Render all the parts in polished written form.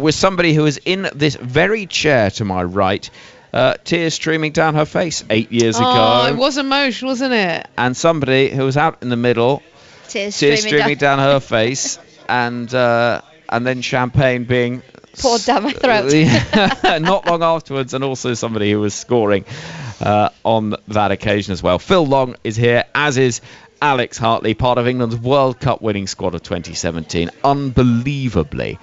with somebody who is in this very chair to my right, tears streaming down her face 8 years ago. Oh, it was emotional, wasn't it? And somebody who was out in the middle, Tears streaming down her face, and then champagne being poured down my throat. Not long afterwards, and also somebody who was scoring on that occasion as well. Phil Long is here, as is Alex Hartley, part of England's World Cup winning squad of 2017. Unbelievably,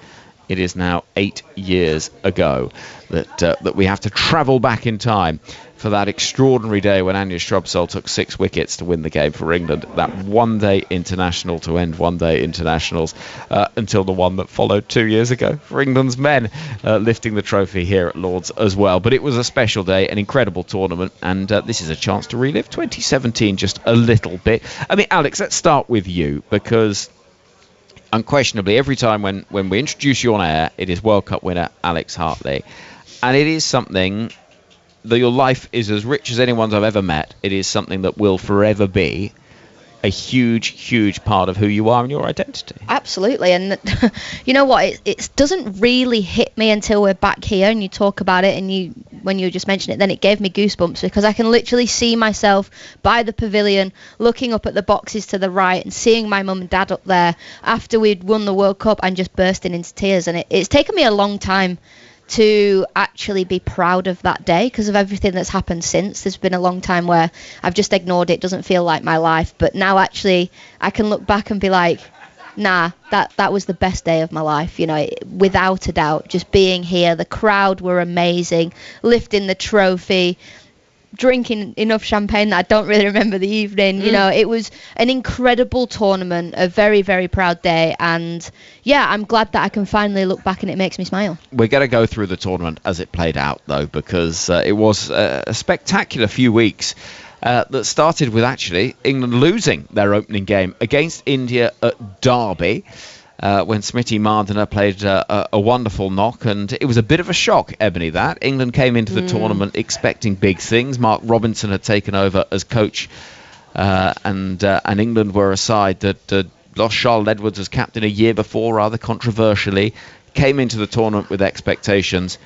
it is now 8 years ago that we have to travel back in time for that extraordinary day when Anja Strobsøl took 6 wickets to win the game for England. That one-day international to end one-day internationals until the one that followed 2 years ago for England's men, lifting the trophy here at Lord's as well. But it was a special day, an incredible tournament, and this is a chance to relive 2017 just a little bit. I mean, Alex, let's start with you, because unquestionably every time when we introduce you on air, it is World Cup winner Alex Hartley. And it is something that your life is as rich as anyone's I've ever met. It is something that will forever be a huge, huge part of who you are and your identity. Absolutely. And you know what? It doesn't really hit me until we're back here and you talk about it, and when you just mentioned it, then it gave me goosebumps, because I can literally see myself by the pavilion looking up at the boxes to the right and seeing my mum and dad up there after we'd won the World Cup and just bursting into tears. And it's taken me a long time to actually be proud of that day because of everything that's happened since. There's been a long time where I've just ignored it, doesn't feel like my life, but now actually I can look back and be like, nah, that was the best day of my life, without a doubt. Just being here, the crowd were amazing, lifting the trophy, drinking enough champagne that I don't really remember the evening. It was an incredible tournament, a very, very proud day, and yeah, I'm glad that I can finally look back and it makes me smile. We're going to go through the tournament as it played out, though, because it was a spectacular few weeks that started with actually England losing their opening game against India at Derby. When Smriti Mandhana played a wonderful knock, and it was a bit of a shock, Ebony, that. England came into the tournament expecting big things. Mark Robinson had taken over as coach, and England were a side that lost Charlotte Edwards as captain a year before, rather controversially, came into the tournament with expectations,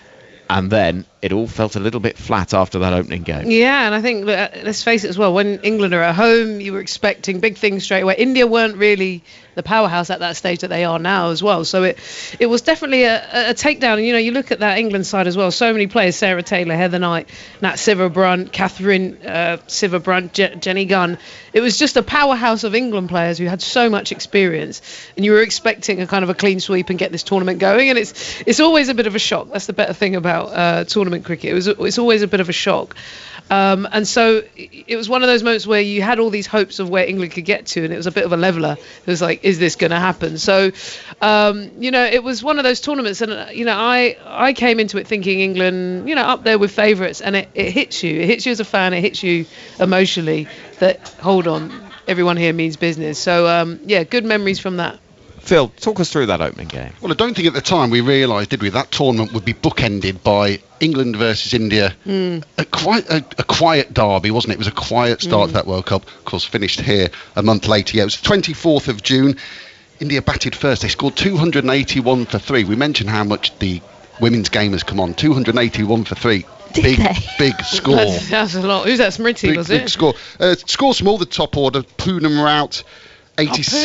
and then it all felt a little bit flat after that opening game. Yeah, and I think, let's face it as well, when England are at home, you were expecting big things straight away. India weren't really the powerhouse at that stage that they are now as well. So it was definitely a takedown. And, you look at that England side as well, so many players, Sarah Taylor, Heather Knight, Nat Sciver-Brunt, Catherine Sciver-Brunt, Jenny Gunn. It was just a powerhouse of England players who had so much experience. And you were expecting a kind of a clean sweep and get this tournament going. And it's always a bit of a shock. That's the better thing about tournament cricket. It's always a bit of a shock. And so it was one of those moments where you had all these hopes of where England could get to, and it was a bit of a leveller. It was like, is this going to happen? So, it was one of those tournaments, and, I came into it thinking England, up there with favourites, and it hits you. It hits you as a fan. It hits you emotionally that, hold on, everyone here means business. So, good memories from that. Phil, talk us through that opening game. Well, I don't think at the time we realised, did we, that tournament would be bookended by England versus India. A quiet derby, wasn't it? It was a quiet start to that World Cup. Of course, finished here a month later. Yeah, it was the 24th of June. India batted first. They scored 281 for 3. We mentioned how much the women's game has come on. 281 for 3. Big score. That's a lot. Who's that? Smriti, was it? Big score. Score small, the top order. Poonam Raut, 86,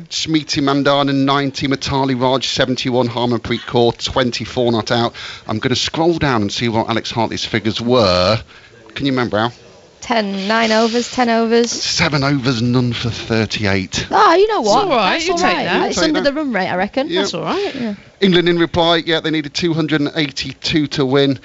Smriti Mandhana 90, Mitali Raj 71, Harmanpreet Kaur 24 not out. I'm going to scroll down and see what Alex Hartley's figures were. Can you remember, Al? 9 overs, 10 overs. 7 overs, none for 38. Oh, you know what? It's all right. That's you all take right. that. It's under the run rate, I reckon. Yep. That's all right. Yeah. England in reply, they needed 282 to win.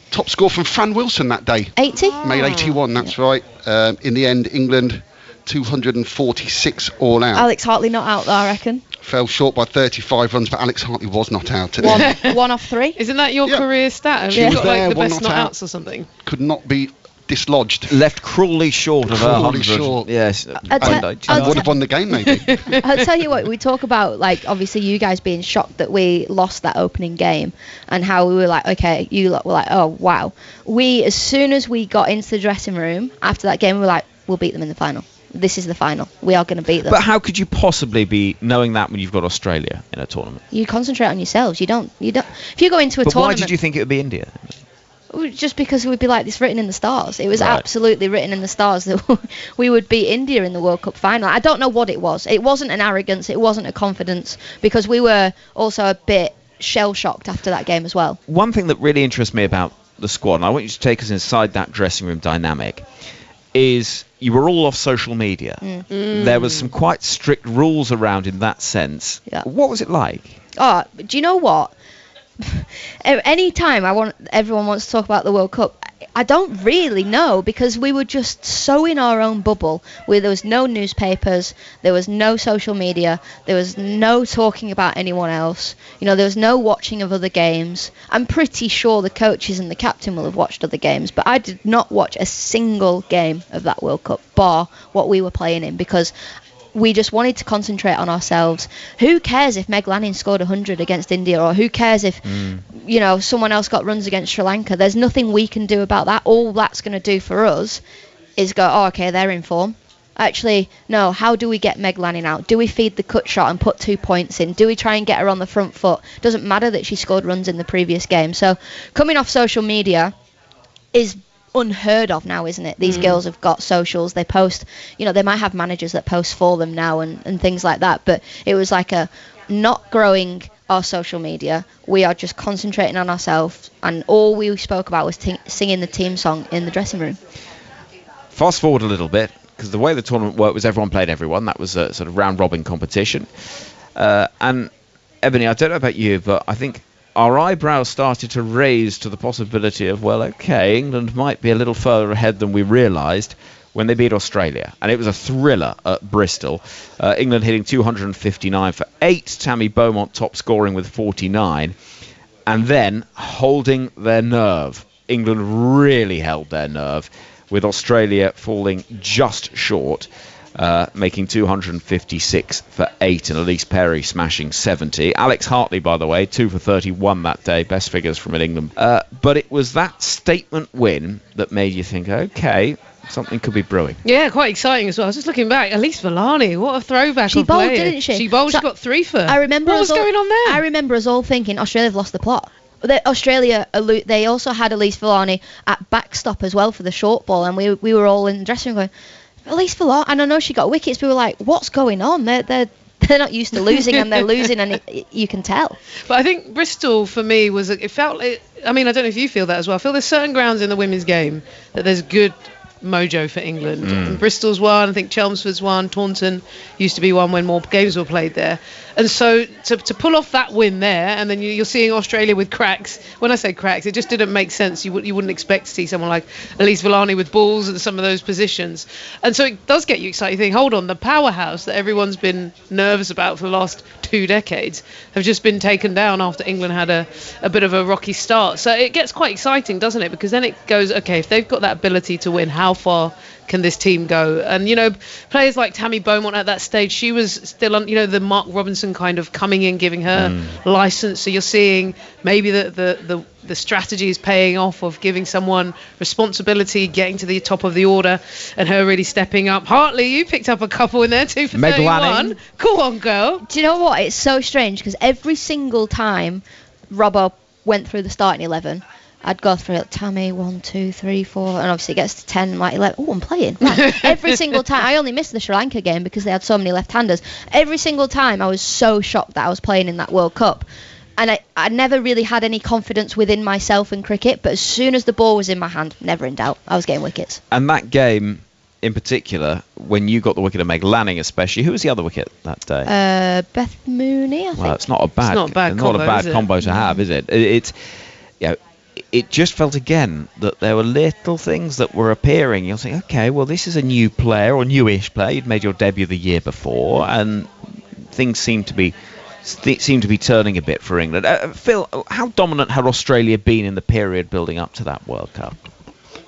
Top score from Fran Wilson that day. 80? Made 81, that's right. In the end, England 246 all out. Alex Hartley not out though, I reckon. Fell short by 35 runs, but Alex Hartley was not out today. One off 3. Isn't that your career stat? Have She you was got there, like the one best not not out. outs or something? Could not be dislodged. Left cruelly short of her 100. Short. Yes. I would have won the game, maybe. I'll tell you what, we talk about, like, obviously you guys being shocked that we lost that opening game and how we were like, okay, you lot were like, oh, wow. As soon as we got into the dressing room after that game, we were like, we'll beat them in the final. this is the final. We are going to beat them. But how could you possibly be knowing that when you've got Australia in a tournament? You concentrate on yourselves. You don't. If you go into a But tournament, why did you think it would be India? just because it would be like this written in the stars. It was Right. absolutely written in the stars that we would beat India in the World Cup final. I don't know what it was. It wasn't an arrogance. It wasn't a confidence, because we were also a bit shell-shocked after that game as well. One thing that really interests me about the squad, and I want you to take us inside that dressing room dynamic, is you were all off social media. There was some quite strict rules around in that sense. Yeah. What was it like? Oh, do you know what? Any time everyone wants to talk about the World Cup, I don't really know, because we were just so in our own bubble where there was no newspapers, there was no social media, there was no talking about anyone else. There was no watching of other games. I'm pretty sure the coaches and the captain will have watched other games, but I did not watch a single game of that World Cup, bar what we were playing in, because we just wanted to concentrate on ourselves. Who cares if Meg Lanning scored 100 against India, or who cares if someone else got runs against Sri Lanka? There's nothing we can do about that. All that's going to do for us is go, oh, okay, they're in form. Actually, no, how do we get Meg Lanning out? Do we feed the cut shot and put 2 points in? Do we try and get her on the front foot? Doesn't matter that she scored runs in the previous game. So coming off social media is unheard of now, isn't it? These girls have got socials, they post, they might have managers that post for them now and things like that, but it was like a not growing our social media. We are just concentrating on ourselves, and all we spoke about was singing the team song in the dressing room. Fast forward a little bit, because the way the tournament worked was everyone played everyone. That was a sort of round-robin competition. And Ebony, I don't know about you, but I think our eyebrows started to raise to the possibility of, well, okay, England might be a little further ahead than we realised when they beat Australia. And it was a thriller at Bristol. England hitting 259 for 8, Tammy Beaumont top scoring with 49, and then holding their nerve. England really held their nerve, with Australia falling just short, making 256 for 8, and Elise Perry smashing 70. Alex Hartley, by the way, 2 for 31 that day, best figures from England. But it was that statement win that made you think, okay, something could be brewing. Yeah, quite exciting as well. I was just looking back. Elise Villani, what a throwback. She of bowled, player. didn't she? She bowled, So she got 3 for. I remember what was going on there? I remember us all thinking Australia have lost the plot. Australia, they also had Elise Villani at backstop as well for the short ball, and we were all in the dressing room going, Elise Villani, and I know she got wickets, but we were like, what's going on? They're not used to losing, and they're losing, and you can tell. But I think Bristol, for me, it felt like, I mean, I don't know if you feel that as well. I feel there's certain grounds in the women's game that there's good mojo for England. And Bristol's one, I think Chelmsford's one, Taunton used to be one when more games were played there. And so to pull off that win there, and then you're seeing Australia with cracks. When I say cracks, it just didn't make sense. You wouldn't expect to see someone like Elise Villani with balls at some of those positions. And so it does get you excited. You think, hold on, the powerhouse that everyone's been nervous about for the last 2 decades have just been taken down after England had a bit of a rocky start. So it gets quite exciting, doesn't it? Because then it goes, okay, if they've got that ability to win, how far can this team go? And players like Tammy Beaumont at that stage, she was still on the Mark Robinson kind of coming in, giving her license. So you're seeing maybe the strategy is paying off of giving someone responsibility, getting to the top of the order, and her really stepping up. Hartley, you picked up a couple in there, 2 for Meg 31. Lanning. Go on, girl. Do you know what? It's so strange, because every single time Robbo went through the starting 11, I'd go through it, Tammy, 1, 2, 3, 4, and obviously it gets to 10, like 11. Oh, I'm playing. Right. Every single time. I only missed the Sri Lanka game because they had so many left-handers. Every single time I was so shocked that I was playing in that World Cup. And I never really had any confidence within myself in cricket, but as soon as the ball was in my hand, never in doubt, I was getting wickets. And that game in particular, when you got the wicket of Meg Lanning especially, who was the other wicket that day? Beth Mooney, I think. Well, it's not a bad combo, combo to have, is it? It just felt again that there were little things that were appearing. You'll think, okay, well, this is a new player or newish player. You'd made your debut the year before, and things seem to be turning a bit for England. Phil, how dominant had Australia been in the period building up to that World Cup?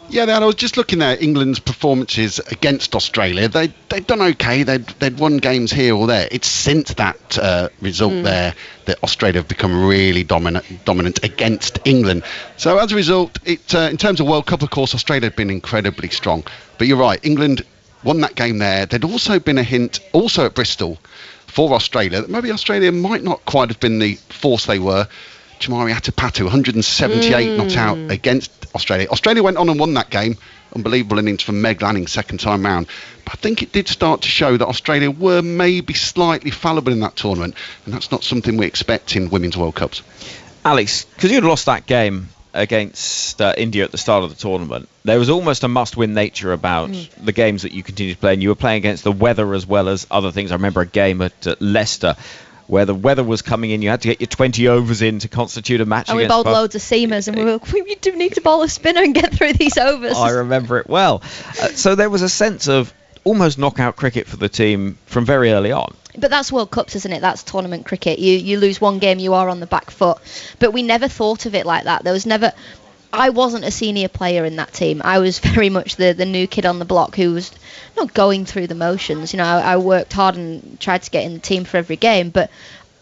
Yeah, I was just looking at England's performances against Australia. They'd done okay. They'd won games here or there. It's since that result there that Australia have become really dominant against England. So as a result, in terms of World Cup, of course, Australia have been incredibly strong. But you're right, England won that game there. There'd also been a hint, also at Bristol, for Australia, that maybe Australia might not quite have been the force they were. Chamari Atapatu, 178 not out against Australia. Australia went on and won that game. Unbelievable innings from Meg Lanning second time round. But I think it did start to show that Australia were maybe slightly fallible in that tournament, and that's not something we expect in Women's World Cups. Alex, because you'd lost that game against India at the start of the tournament, there was almost a must-win nature about the games that you continued to play, and you were playing against the weather as well as other things. I remember a game at Leicester where the weather was coming in, you had to get your 20 overs in to constitute a match. And we bowled loads of seamers, and we were like, we do need to bowl a spinner and get through these overs. I remember it well. So there was a sense of almost knockout cricket for the team from very early on. But that's World Cups, isn't it? That's tournament cricket. You lose one game, you are on the back foot. But we never thought of it like that. There was never... I wasn't a senior player in that team. I was very much the new kid on the block who was not going through the motions. You know, I worked hard and tried to get in the team for every game, but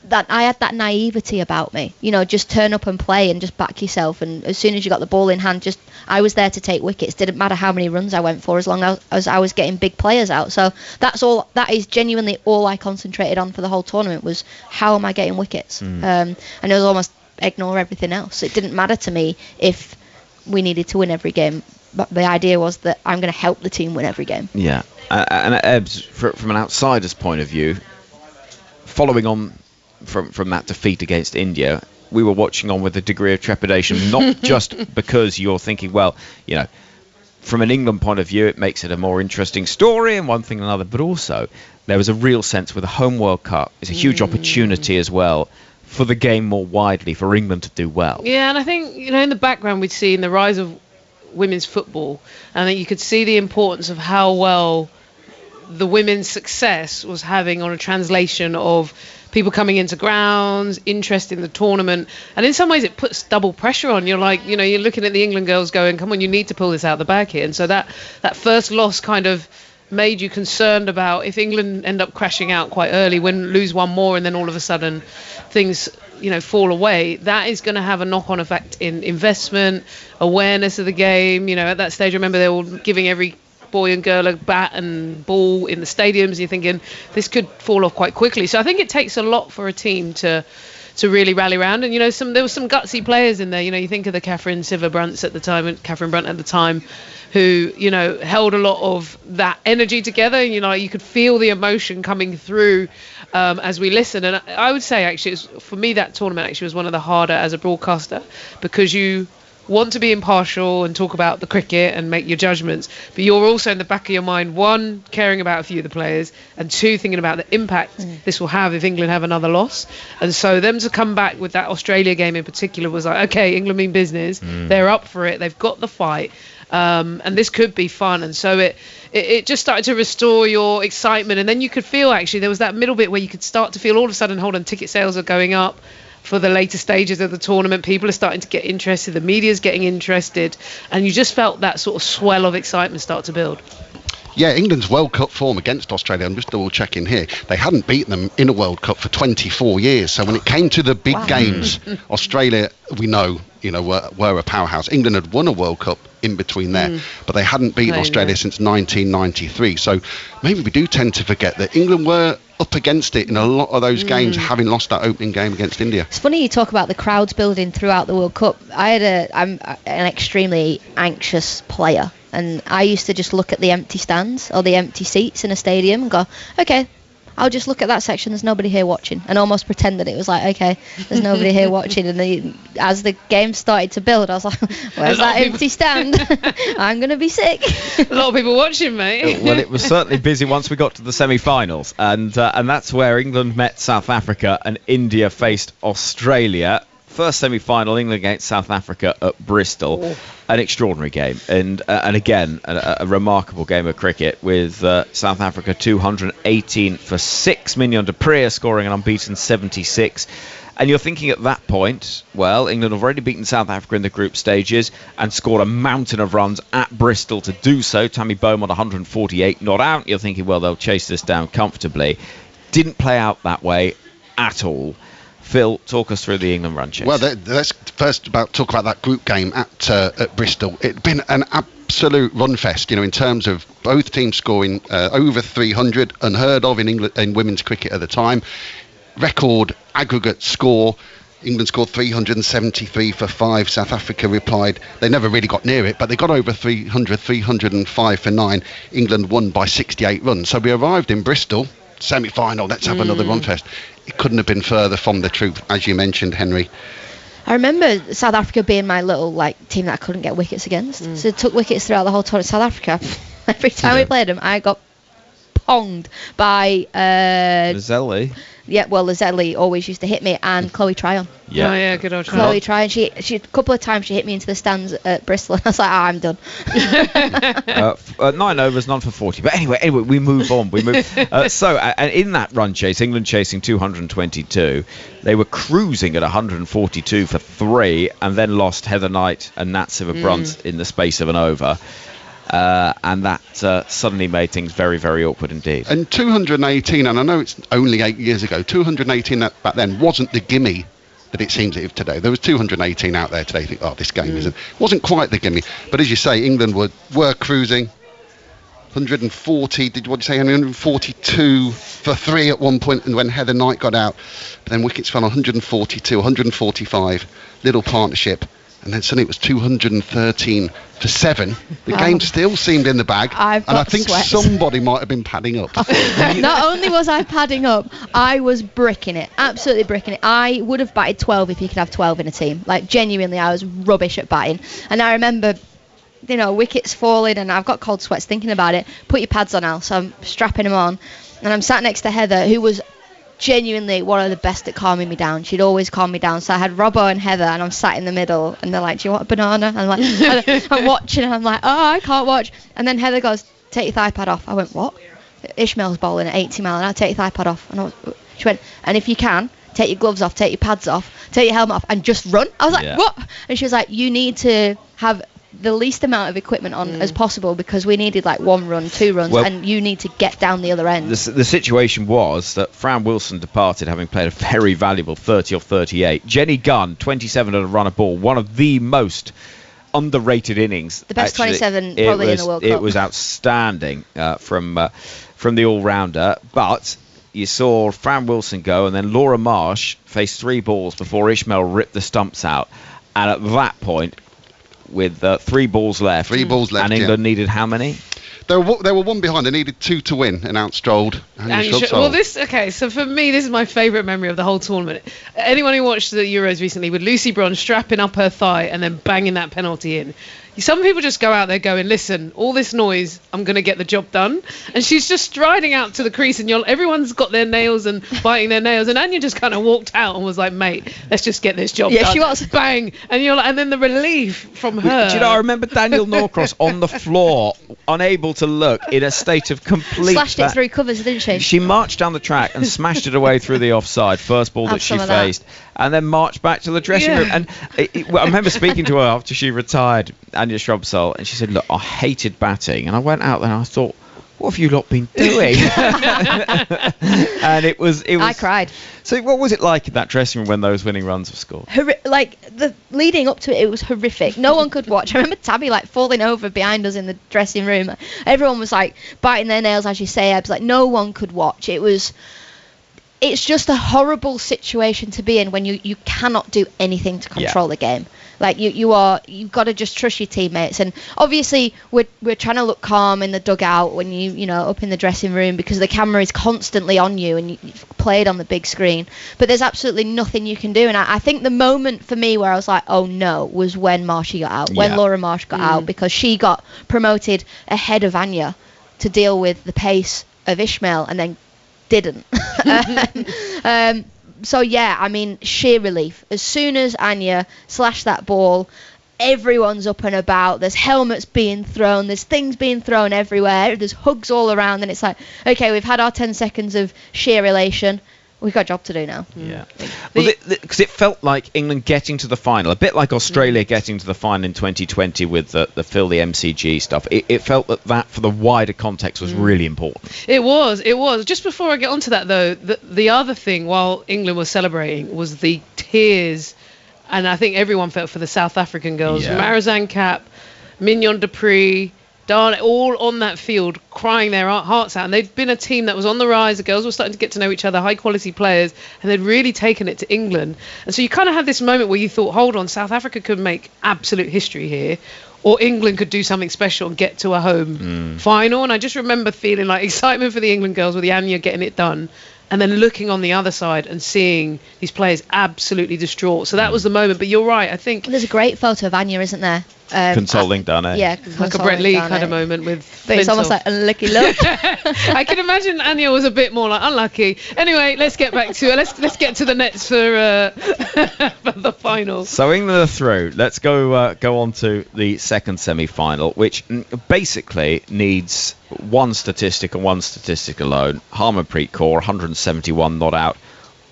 that I had that naivety about me. You know, just turn up and play and just back yourself. And as soon as you got the ball in hand, I was there to take wickets. Didn't matter how many runs I went for, as long as I was getting big players out. So that is genuinely all I concentrated on for the whole tournament, was how am I getting wickets? And it was almost ignore everything else. It didn't matter to me if we needed to win every game, but the idea was that I'm going to help the team win every game. Yeah, and Ebbs, from an outsider's point of view, following on from that defeat against India, we were watching on with a degree of trepidation, not just because you're thinking, well, you know, from an England point of view, it makes it a more interesting story and one thing and another, but also there was a real sense with the home World Cup, it's a huge opportunity as well for the game more widely, for England to do well. Yeah, and I think, you know, in the background we'd seen the rise of women's football, and that you could see the importance of how well the women's success was having on a translation of people coming into grounds, interest in the tournament, and in some ways it puts double pressure on. You're like, you know, you're looking at the England girls going, come on, you need to pull this out the bag here. And so that first loss kind of made you concerned about if England end up crashing out quite early, lose one more, and then all of a sudden things, you know, fall away. That is going to have a knock-on effect in investment, awareness of the game. You know, at that stage, I remember they were giving every boy and girl a bat and ball in the stadiums, and you're thinking this could fall off quite quickly. So I think it takes a lot for a team to really rally around. And, you know, there were some gutsy players in there. You know, you think of the Catherine Brunt at the time, who, you know, held a lot of that energy together. You know, you could feel the emotion coming through as we listened. And I would say, actually, for me, that tournament actually was one of the harder as a broadcaster, because you want to be impartial and talk about the cricket and make your judgments, but you're also in the back of your mind, one, caring about a few of the players, and two, thinking about the impact this will have if England have another loss. And so them to come back with that Australia game in particular was like, okay, England mean business, they're up for it, they've got the fight, and this could be fun. And so it just started to restore your excitement. And then you could feel, actually, there was that middle bit where you could start to feel all of a sudden, hold on, ticket sales are going up for the later stages of the tournament. People are starting to get interested, the media's getting interested, and you just felt that sort of swell of excitement start to build. Yeah, England's World Cup form against Australia, I'm just double checking here, they hadn't beaten them in a World Cup for 24 years. So when it came to the big games, Australia, we know, were a powerhouse. England had won a World Cup in between there, but they hadn't beaten Australia since 1993. So maybe we do tend to forget that England were up against it in a lot of those games, having lost that opening game against India. It's funny you talk about the crowds building throughout the World Cup. I'm an extremely anxious player, and I used to just look at the empty stands or the empty seats in a stadium and go, okay, I'll just look at that section, there's nobody here watching, and almost pretend that it was like, okay, there's nobody here watching. And as the game started to build, I was like, where's that empty stand? I'm going to be sick. A lot of people watching, mate. Well, it was certainly busy once we got to the semi-finals, and that's where England met South Africa and India faced Australia. First semi-final, England against South Africa at Bristol. Oh. An extraordinary game, and again a remarkable game of cricket, with South Africa 218 for 6, Mignon du Preez scoring an unbeaten 76. And you're thinking at that point, well, England have already beaten South Africa in the group stages and scored a mountain of runs at Bristol to do so. Tammy Beaumont 148 not out. You're thinking, well, they'll chase this down comfortably. Didn't play out that way at all. Phil, talk us through the England run chase. Well, let's first talk about that group game at Bristol. It'd been an absolute run fest, in terms of both teams scoring over 300, unheard of in England in women's cricket at the time. Record aggregate score. England scored 373 for 5. South Africa replied. They never really got near it, but they got over 300, 305 for 9. England won by 68 runs. So we arrived in Bristol, semi-final, let's have another run fest. It couldn't have been further from the truth, as you mentioned, Henry. I remember South Africa being my little team that I couldn't get wickets against. So it took wickets throughout the whole tournament. South Africa, every time we played them, I got ponged by Zelly. Yeah, well, Lizelle always used to hit me, and Chloe Tryon. Yeah. Oh, yeah, good old Chloe Tryon. She a couple of times she hit me into the stands at Bristol, and I was like, I'm done. 9 overs, none for 40. But anyway, we move on. And in that run chase, England chasing 222, they were cruising at 142 for 3, and then lost Heather Knight and Nat Sciver-Brunt in the space of an over. And that suddenly made things very, very awkward indeed. And 218, and I know it's only 8 years ago, 218 back then wasn't the gimme that it seems it is today. There was 218 out there today. You think, this game wasn't quite the gimme. But as you say, England were cruising. 140, what did you say, 142 for 3 at one point, and when Heather Knight got out. But then wickets fell on 142, 145, little partnership. And then suddenly it was 213 for 7. The game still seemed in the bag. And I think somebody might have been padding up. Not only was I padding up, I was bricking it. Absolutely bricking it. I would have batted 12 if you could have 12 in a team. Genuinely, I was rubbish at batting. And I remember, wickets falling, and I've got cold sweats thinking about it. Put your pads on, Al. So I'm strapping them on. And I'm sat next to Heather, who was genuinely one of the best at calming me down. She'd always calm me down. So I had Robbo and Heather, and I'm sat in the middle, and they're like, do you want a banana? And I'm like, I'm watching, and I'm like, I can't watch. And then Heather goes, take your thigh pad off. I went, what? Ishmael's bowling at 80 mile an hour, take your thigh pad off. And she went, and if you can, take your gloves off, take your pads off, take your helmet off, and just run. I was like, what? And she was like, you need to have the least amount of equipment on as possible, because we needed 1 run, 2 runs, and you need to get down the other end. The situation was that Fran Wilson departed having played a very valuable 30 or 38. Jenny Gunn, 27 at a run a ball, one of the most underrated innings. The best 27 probably in the World Cup. It was outstanding from the all-rounder, but you saw Fran Wilson go, and then Laura Marsh faced 3 balls before Ishmael ripped the stumps out, and at that point, with 3 balls left. 3 balls left, and England needed how many? They were 1 behind. They needed 2 to win, and outstrolled. So for me, this is my favourite memory of the whole tournament. Anyone who watched the Euros recently, with Lucy Bronze strapping up her thigh and then banging that penalty in. Some people just go out there going, listen, all this noise, I'm going to get the job done. And she's just striding out to the crease, and everyone's got their nails and biting their nails. And Anya just kind of walked out and was like, mate, let's just get this job done. Yeah, she was. Bang. And and then the relief from her. Do you know, I remember Daniel Norcross on the floor, unable to look, in a state of complete... Slashed it through covers, didn't she? She marched down the track and smashed it away through the offside, first ball that she faced, and then marched back to the dressing room. And I remember speaking to her after she retired, Anya Shrubsole, and she said, look, I hated batting. And I went out there and I thought, what have you lot been doing? And it was. I cried. So what was it like in that dressing room when those winning runs were scored? The leading up to it was horrific. No one could watch. I remember Tabby falling over behind us in the dressing room. Everyone was biting their nails, as you say, Ebs. No one could watch. It's just a horrible situation to be in when you cannot do anything to control the game. You've got to just trust your teammates, and obviously we're trying to look calm in the dugout when you up in the dressing room, because the camera is constantly on you and you've played on the big screen, but there's absolutely nothing you can do. And I think the moment for me where I was like, oh no, was when Marshy got out, when Laura Marsh got out, because she got promoted ahead of Anya to deal with the pace of Ishmael, and then didn't. So yeah, I mean, sheer relief. As soon as Anya slashed that ball, everyone's up and about. There's helmets being thrown. There's things being thrown everywhere. There's hugs all around, and it's like, okay, we've had our 10 seconds of sheer elation. We've got a job to do now. Yeah. Because it felt like England getting to the final, a bit like Australia getting to the final in 2020 with the Phil, the MCG stuff. It felt that for the wider context was really important. It was. Just before I get onto that, though, the other thing while England was celebrating was the tears, and I think everyone felt for the South African girls. Yeah. Marizanne Kapp, Mignon Dupree, Darn, all on that field crying their hearts out. And they'd been a team that was on the rise. The girls were starting to get to know each other, high quality players, and they'd really taken it to England. And so you kind of had this moment where you thought, hold on, South Africa could make absolute history here, or England could do something special and get to a home final. And I just remember feeling like excitement for the England girls with Anya getting it done, and then looking on the other side and seeing these players absolutely distraught. So that was the moment. But you're right, I think... There's a great photo of Anya, isn't there? Consoling Dane. Yeah, like a Brett Lee kind of moment with But it's almost like unlucky luck. I can imagine Anya was a bit more like unlucky. Anyway, let's get back to it. Let's get to the nets for the final. So England are through. Let's go on to the second semi-final, which basically needs one statistic and one statistic alone. Harmanpreet Kaur, 171 not out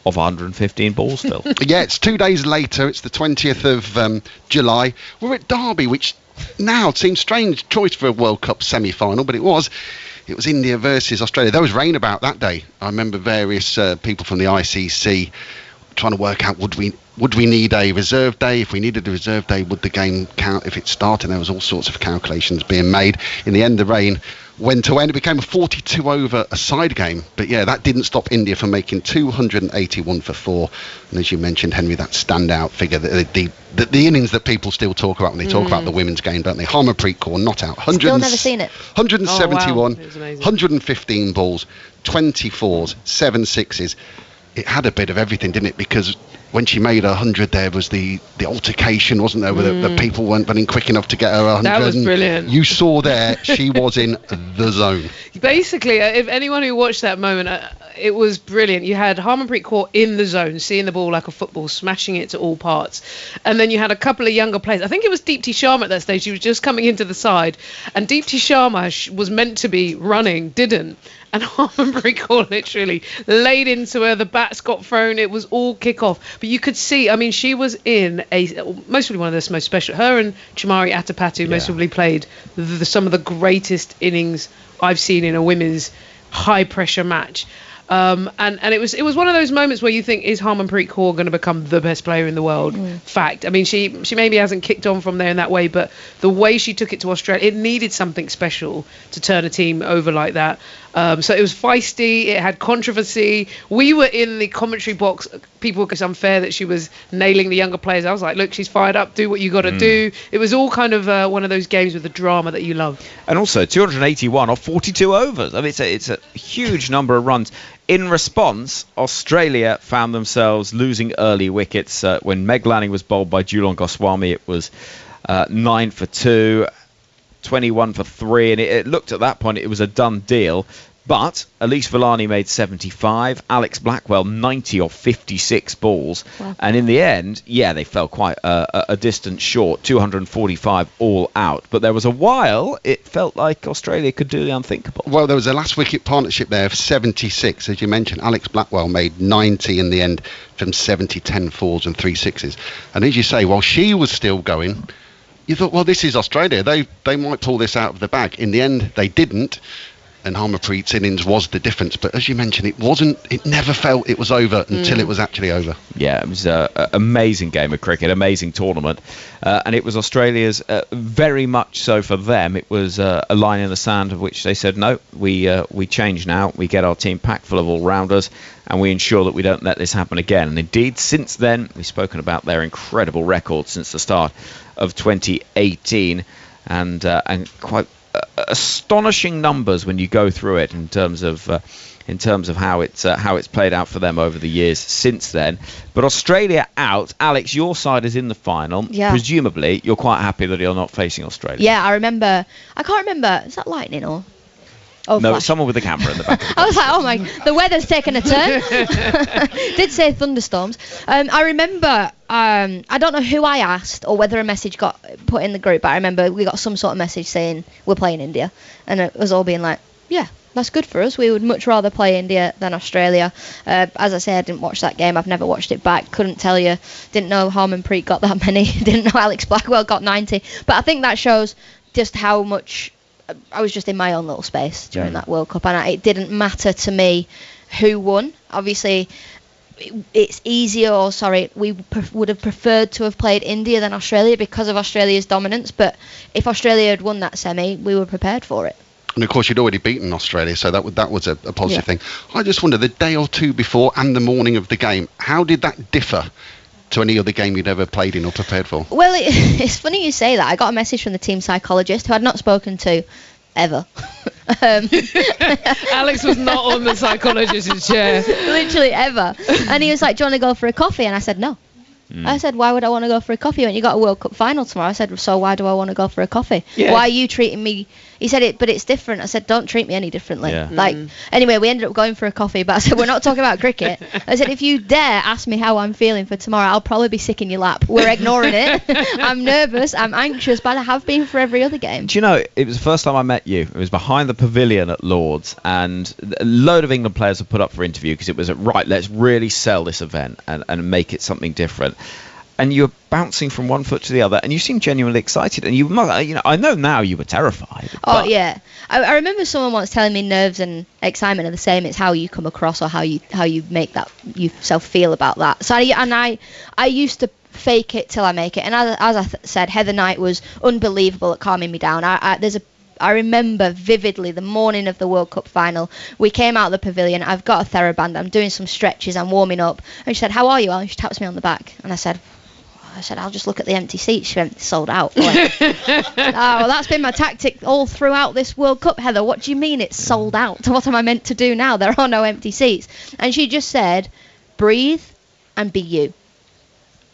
of 115 balls, Phil. Yeah, it's 2 days later. It's the 20th of July. We're at Derby, which now seems strange choice for a World Cup semi-final, but it was India versus Australia. There was rain about that day. I remember various people from the ICC trying to work out would we need a reserve day? If we needed a reserve day, would the game count if it started? There was all sorts of calculations being made. In the end, the rain went away and it became a 42 over a side game. But yeah, that didn't stop India from making 281 for 4. And as you mentioned, Henry, that standout figure, the innings that people still talk about when they talk about the women's game, don't they? Harmanpreet Kaur not out. Still never seen it. 171, It was amazing. 115 balls, 24s, 7 sixes. It had a bit of everything, didn't it? Because when she made 100, there was the altercation, wasn't there? Where the people weren't running quick enough to get her 100. That was brilliant. You saw there, she was in the zone. Basically, if anyone who watched that moment, it was brilliant. You had Harmanpreet Kaur in the zone, seeing the ball like a football, smashing it to all parts. And then you had a couple of younger players. I think it was Deepti Sharma at that stage. She was just coming into the side. And Deepti Sharma was meant to be running, didn't. And Harmanpreet Kaur literally laid into her. The bats got thrown. It was all kick-off. But you could see, I mean, she was in mostly one of the most special. Her and Chamari Atapatu most probably played some of the greatest innings I've seen in a women's high-pressure match. And it was one of those moments where you think, is Harmanpreet Kaur going to become the best player in the world? Fact. I mean, she maybe hasn't kicked on from there in that way, but the way she took it to Australia, it needed something special to turn a team over like that. So it was feisty. It had controversy. We were in the commentary box. People were unfair that she was nailing the younger players. I was like, look, she's fired up. Do what you got to do. It was all kind of one of those games with the drama that you love. And also 281 off 42 overs. I mean, it's a huge number of runs. In response, Australia found themselves losing early wickets. When Meg Lanning was bowled by Jhulan Goswami, it was 9 for 2, 21 for 3, and it looked at that point it was a done deal. But Elise Villani made 75, Alex Blackwell 90 off 56 balls. Wow. And in the end, yeah, they fell quite a distance short, 245 all out. But there was a while it felt like Australia could do the unthinkable. Well, there was a last wicket partnership there of 76, as you mentioned. Alex Blackwell made 90 in the end from 70, 10 fours and 3 sixes. And as you say, while she was still going, you thought, well, this is Australia. They might pull this out of the bag. In the end, they didn't. And Harmanpreet's innings was the difference. But as you mentioned, it never felt it was over until it was actually over. Yeah, it was an amazing game of cricket, amazing tournament. And it was Australia's, very much so for them, it was a line in the sand of which they said, no, we change now. We get our team packed full of all-rounders and we ensure that we don't let this happen again. And indeed, since then, we've spoken about their incredible record since the start of 2018 and quite astonishing numbers when you go through it in terms of how it's played out for them over the years since then. But Australia out. Alex, your side is in the final. Yeah. Presumably, you're quite happy that you're not facing Australia. Yeah, I can't remember. Is that lightning or? Oh, no, flash. it's someone with a camera in the back. I was like, oh my, the weather's taken a turn. Did say thunderstorms. I remember, I don't know who I asked or whether a message got put in the group, but I remember we got some sort of message saying we're playing India. And it was all being like, yeah, that's good for us. We would much rather play India than Australia. As I say, I didn't watch that game. I've never watched it back. Couldn't tell you. Didn't know Harmanpreet got that many. Didn't know Alex Blackwell got 90. But I think that shows just how much I was just in my own little space during that World Cup, and it didn't matter to me who won. Obviously, it's easier, or sorry, we would have preferred to have played India than Australia because of Australia's dominance. But if Australia had won that semi, we were prepared for it. And of course, you'd already beaten Australia, so that was a positive thing. I just wonder, the day or two before and the morning of the game, how did that differ to any other game you'd ever played in or prepared for? Well, it's funny you say that. I got a message from the team psychologist who I'd not spoken to ever. Alex was not on the psychologist's chair. Literally ever. And he was like, do you want to go for a coffee? And I said, no. I said, why would I want to go for a coffee? He went, you got a World Cup final tomorrow. I said, so why do I want to go for a coffee? Yeah. Why are you treating me? He said, but it's different. I said, don't treat me any differently. Yeah. Like, anyway, we ended up going for a coffee, but I said, we're not talking about cricket. I said, if you dare ask me how I'm feeling for tomorrow, I'll probably be sick in your lap. We're ignoring it. I'm nervous, I'm anxious, but I have been for every other game. Do you know, it was the first time I met you. It was behind the pavilion at Lord's, and a load of England players were put up for interview because it was right, let's really sell this event and make it something different. And you were bouncing from one foot to the other, and you seemed genuinely excited. And I know now you were terrified. Oh yeah, I remember someone once telling me nerves and excitement are the same. It's how you come across or how you make that yourself feel about that. So I used to fake it till I make it. And as I said, Heather Knight was unbelievable at calming me down. I remember vividly the morning of the World Cup final. We came out of the pavilion. I've got a TheraBand. I'm doing some stretches. I'm warming up. And she said, how are you? And she taps me on the back. And I said, I'll just look at the empty seats. She went, sold out. I went, well, that's been my tactic all throughout this World Cup, Heather. What do you mean it's sold out? What am I meant to do now? There are no empty seats. And she just said, breathe and be you.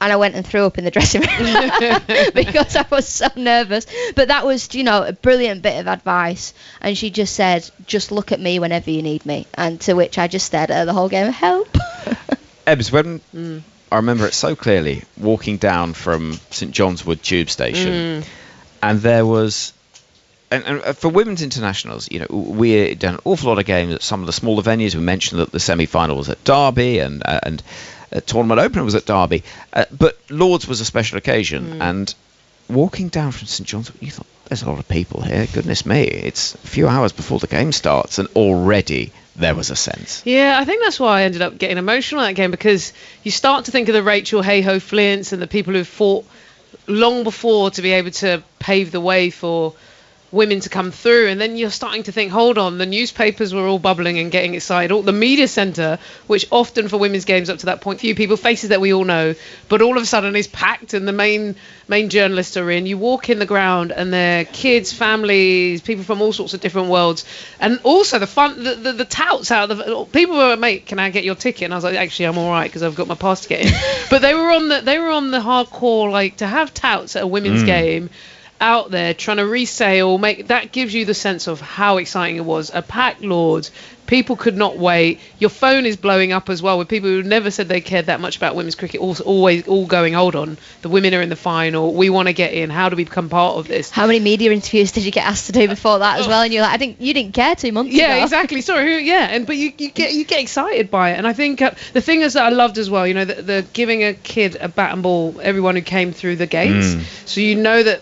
And I went and threw up in the dressing room because I was so nervous. But that was, a brilliant bit of advice. And she just said, just look at me whenever you need me. And to which I just stared at her the whole game, help. Ebbs, when I remember it so clearly, walking down from St John's Wood tube station, and there was, and for women's internationals, we done an awful lot of games at some of the smaller venues. We mentioned that the semi-final was at Derby and tournament opener was at Derby, but Lord's was a special occasion. And walking down from St John's, you thought, there's a lot of people here. Goodness me, it's a few hours before the game starts, and already there was a sense. Yeah, I think that's why I ended up getting emotional in that game, because you start to think of the Rachel Hayhoe Flints and the people who fought long before to be able to pave the way for women to come through, and then you're starting to think, hold on, the newspapers were all bubbling and getting excited. All the media centre, which often for women's games up to that point, few people, faces that we all know, but all of a sudden is packed and the main journalists are in. You walk in the ground and they're kids, families, people from all sorts of different worlds, and also the fun, the touts out of the people were, mate, can I get your ticket? And I was like, actually, I'm all right because I've got my pass to get in. But they were on the hardcore, like, to have touts at a women's game out there trying to resale, that gives you the sense of how exciting it was. A packed Lord's, people could not wait. Your phone is blowing up as well with people who never said they cared that much about women's cricket, always going, hold on, the women are in the final, we want to get in, how do we become part of this? How many media interviews did you get asked to do before that as well? And you're like, you didn't care 2 months ago. Yeah, exactly. Sorry, but you get excited by it. And I think the thing is that I loved as well, the giving a kid a bat and ball, everyone who came through the gates, so that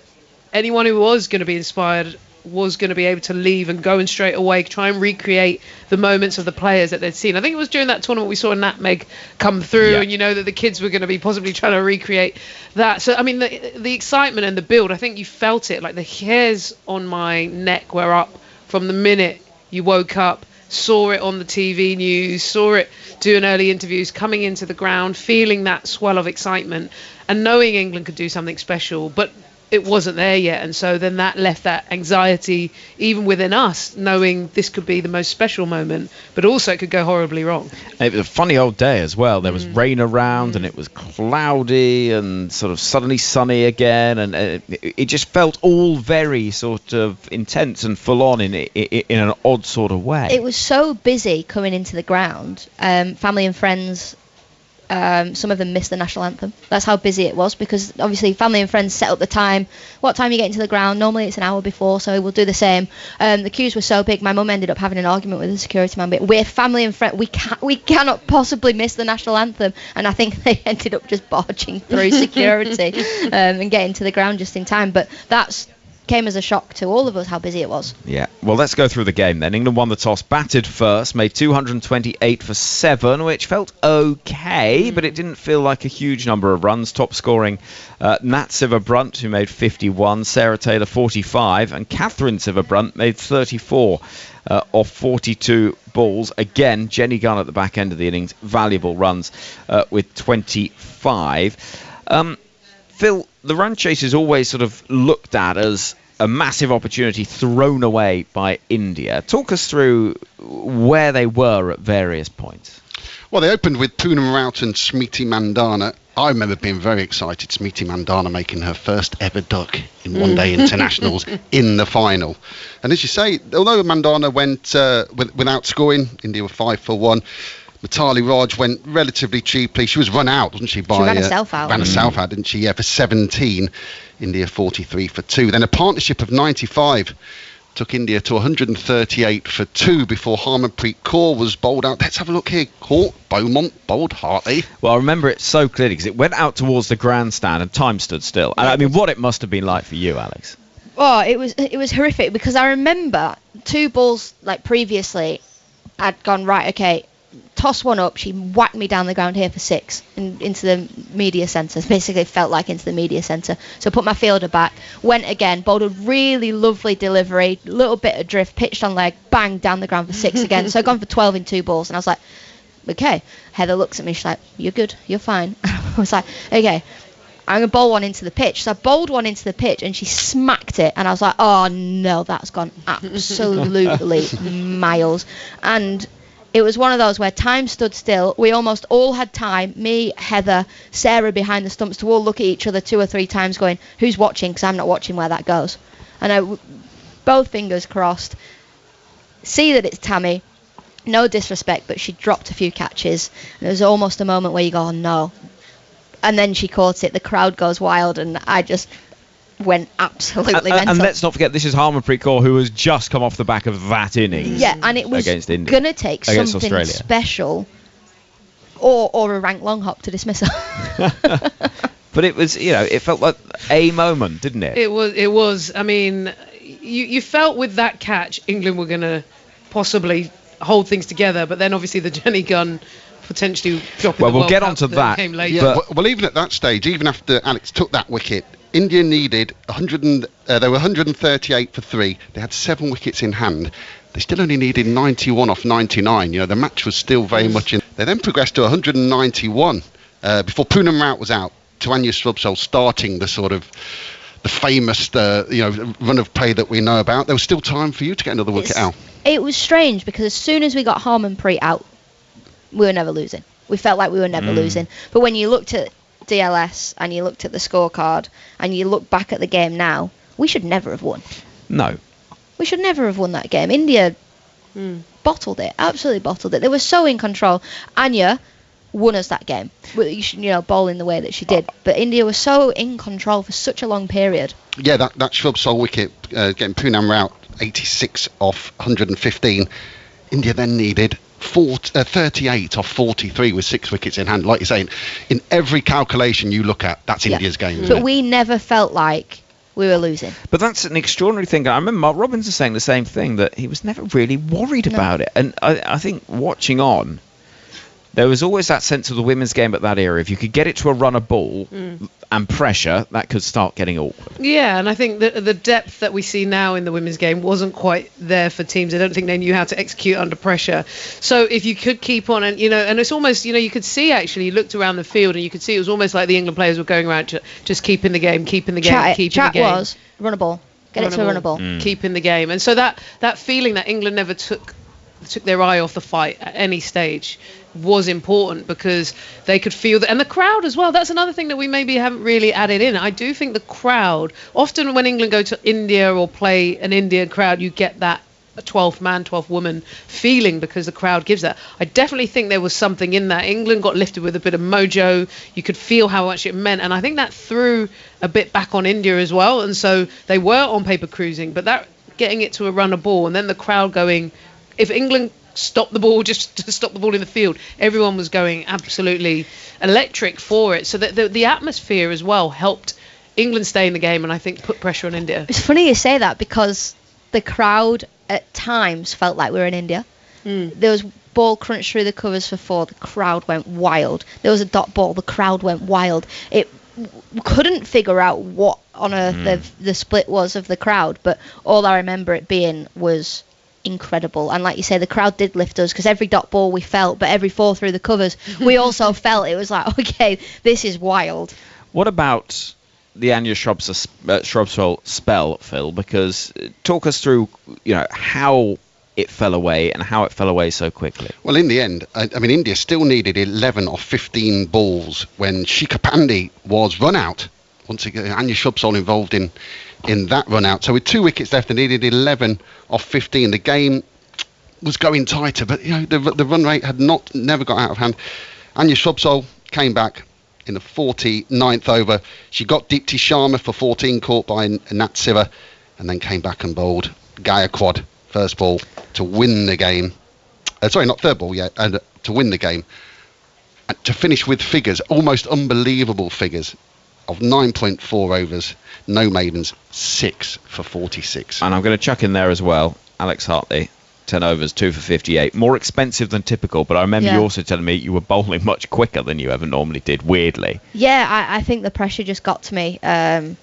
anyone who was going to be inspired was going to be able to leave and go and straight away try and recreate the moments of the players that they'd seen. I think it was during that tournament we saw Nutmeg come through, and that the kids were going to be possibly trying to recreate that. So I mean, the excitement and the build, I think you felt it. Like the hairs on my neck were up from the minute you woke up, saw it on the TV news, saw it doing early interviews, coming into the ground, feeling that swell of excitement and knowing England could do something special, but it wasn't there yet. And so then that left that anxiety even within us, knowing this could be the most special moment, but also it could go horribly wrong. It was a funny old day as well. There was rain around and it was cloudy and sort of suddenly sunny again, and it just felt all very sort of intense and full on in an odd sort of way. It was so busy coming into the ground. Family and friends, some of them missed the national anthem. That's how busy it was, because obviously family and friends set up the time. What time you get into the ground? Normally it's an hour before, so we'll do the same. The queues were so big, my mum ended up having an argument with the security man. But we're family and friends. We cannot possibly miss the national anthem. And I think they ended up just barging through security and getting to the ground just in time. But that's came as a shock to all of us how busy it was. Yeah, well, let's go through the game then. England won the toss, batted first, made 228 for 7, which felt okay, but it didn't feel like a huge number of runs. Top scoring, Nat Sciver-Brunt, who made 51, Sarah Taylor 45, and Catherine Sciver-Brunt made 34 off 42 balls. Again, Jenny Gunn at the back end of the innings, valuable runs with 25. Phil, the run chase is always sort of looked at as a massive opportunity thrown away by India. Talk us through where they were at various points. Well, they opened with Poonam Raut and Smriti Mandhana. I remember being very excited, Smriti Mandhana making her first ever duck in one-day internationals in the final. And as you say, although Mandhana went without scoring, India were 5 for 1. Mitali Raj went relatively cheaply. She was run out, wasn't she? She ran herself out. Ran herself out, didn't she? Yeah, for 17. India 43 for 2. Then a partnership of 95 took India to 138 for 2 before Harmanpreet Kaur was bowled out. Let's have a look here. Kaur, Beaumont, bowled Hartley. Well, I remember it so clearly because it went out towards the grandstand and time stood still. And I mean, what it must have been like for you, Alex. Oh, it was horrific because I remember 2 balls like previously I'd gone, right, okay, toss one up, she whacked me down the ground here for 6 into the media centre. Basically felt like into the media centre. So I put my fielder back, went again, bowled a really lovely delivery, little bit of drift, pitched on leg, bang, down the ground for 6 again. So I'd gone for 12 in 2 balls, and I was like, okay. Heather looks at me, she's like, you're good, you're fine. I was like, okay, I'm going to bowl one into the pitch. So I bowled one into the pitch and she smacked it. And I was like, oh no, that's gone absolutely miles. And it was one of those where time stood still. We almost all had time, me, Heather, Sarah behind the stumps, to all look at each other 2 or 3 times going, who's watching? Because I'm not watching where that goes. And both fingers crossed. See that it's Tammy. No disrespect, but she dropped a few catches. And there was almost a moment where you go, oh no. And then she caught it. The crowd goes wild, and I just went absolutely mental. And let's not forget, this is Harmanpreet Kaur, who has just come off the back of that innings. Yeah, and it was going to take something special or a rank long hop to dismiss her. But it was, it felt like a moment, didn't it? It was. I mean, you felt with that catch, England were going to possibly hold things together, but then obviously the Jenny Gun potentially dropping the we'll get World onto Cup that. Came later. Yeah, well, even at that stage, even after Alex took that wicket, India needed they were 138 for 3. They had 7 wickets in hand. They still only needed 91 off 99. The match was still very much in. They then progressed to 191 before Poonam Raut was out, to Anya Shrubsole starting the sort of the famous run of play that we know about. There was still time for you to get another wicket out. It was strange because as soon as we got Harmanpreet out, we were never losing. We felt like we were never losing. But when you looked at DLS and you looked at the scorecard and you look back at the game now, we should never have won. No. We should never have won that game. India bottled it, absolutely bottled it. They were so in control. Anya won us that game. You should, bowling the way that she did. But India was so in control for such a long period. Yeah, that Shrubsole wicket, getting Poonam Raut 86 off 115. India then needed 38 off 43 with 6 wickets in hand. Like you're saying, in every calculation you look at, that's India's game. But we never felt like we were losing. But that's an extraordinary thing. I remember Mark Robinson saying the same thing, that he was never really worried about it. And I think watching on, there was always that sense of the women's game at that era. If you could get it to a runner ball and pressure, that could start getting awkward. Yeah, and I think that the depth that we see now in the women's game wasn't quite there for teams. I don't think they knew how to execute under pressure. So if you could keep on, and and it's almost, you could see actually, you looked around the field and you could see it was almost like the England players were going around just keeping the game, keeping the game, keeping the game. Chat was run a ball, get it to a run a ball, keeping the game, and so that feeling that England never took their eye off the fight at any stage was important, because they could feel that, and the crowd as well. That's another thing that we maybe haven't really added in. I do think the crowd, often when England go to India or play an Indian crowd, you get that 12th man, 12th woman feeling, because the crowd gives that. I definitely think there was something in that. England got lifted with a bit of mojo. You could feel how much it meant, and I think that threw a bit back on India as well, and so they were on paper cruising, but that getting it to a runner ball and then the crowd going, if England stop the ball, just to stop the ball in the field, everyone was going absolutely electric for it. So that the atmosphere as well helped England stay in the game and I think put pressure on India. It's funny you say that because the crowd at times felt like we were in India. There was ball crunched through the covers for 4. The crowd went wild. There was a dot ball. The crowd went wild. It couldn't figure out what on earth the split was of the crowd, but all I remember it being was incredible. And like you say, the crowd did lift us because every dot ball we felt, but every 4 through the covers we also felt. It was like, okay, this is wild. What about the Anya Shrubsole spell, Phil? Because talk us through, how it fell away and how it fell away so quickly. Well, in the end, I mean, India still needed 11 of 15 balls when Shikha Pandey was run out. Once again, Anya Shrubsole involved in that run out. So with 2 wickets left, they needed 11 of 15. The game was going tighter, but the run rate had never got out of hand. Anya Shrubsole came back in the 49th over. She got Deepti Sharma for 14 caught by Nat Siva, and then came back and bowled Gaikwad first ball to win the game. Sorry, not third ball yet, and to win the game. And to finish with figures, almost unbelievable figures, of 9.4 overs, no maidens, 6 for 46. And I'm going to chuck in there as well, Alex Hartley, 10 overs, 2 for 58. More expensive than typical, but I remember you also telling me you were bowling much quicker than you ever normally did, weirdly. Yeah, I think the pressure just got to me. I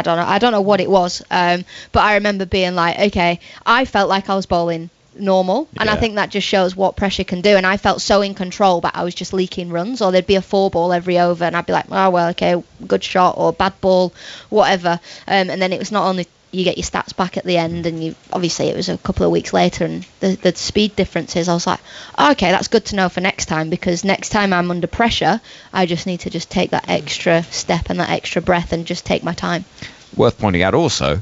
don't know what it was, but I remember being like, okay, I felt like I was bowling normal, and I think that just shows what pressure can do. And I felt so in control, but I was just leaking runs, or there'd be a 4 ball every over, and I'd be like, oh well, okay, good shot or bad ball, whatever. And then it was not only you get your stats back at the end, and you obviously it was a couple of weeks later, and the speed differences. I was like, okay, that's good to know for next time, because next time I'm under pressure, I just need to just take that extra step and that extra breath and just take my time. Worth pointing out also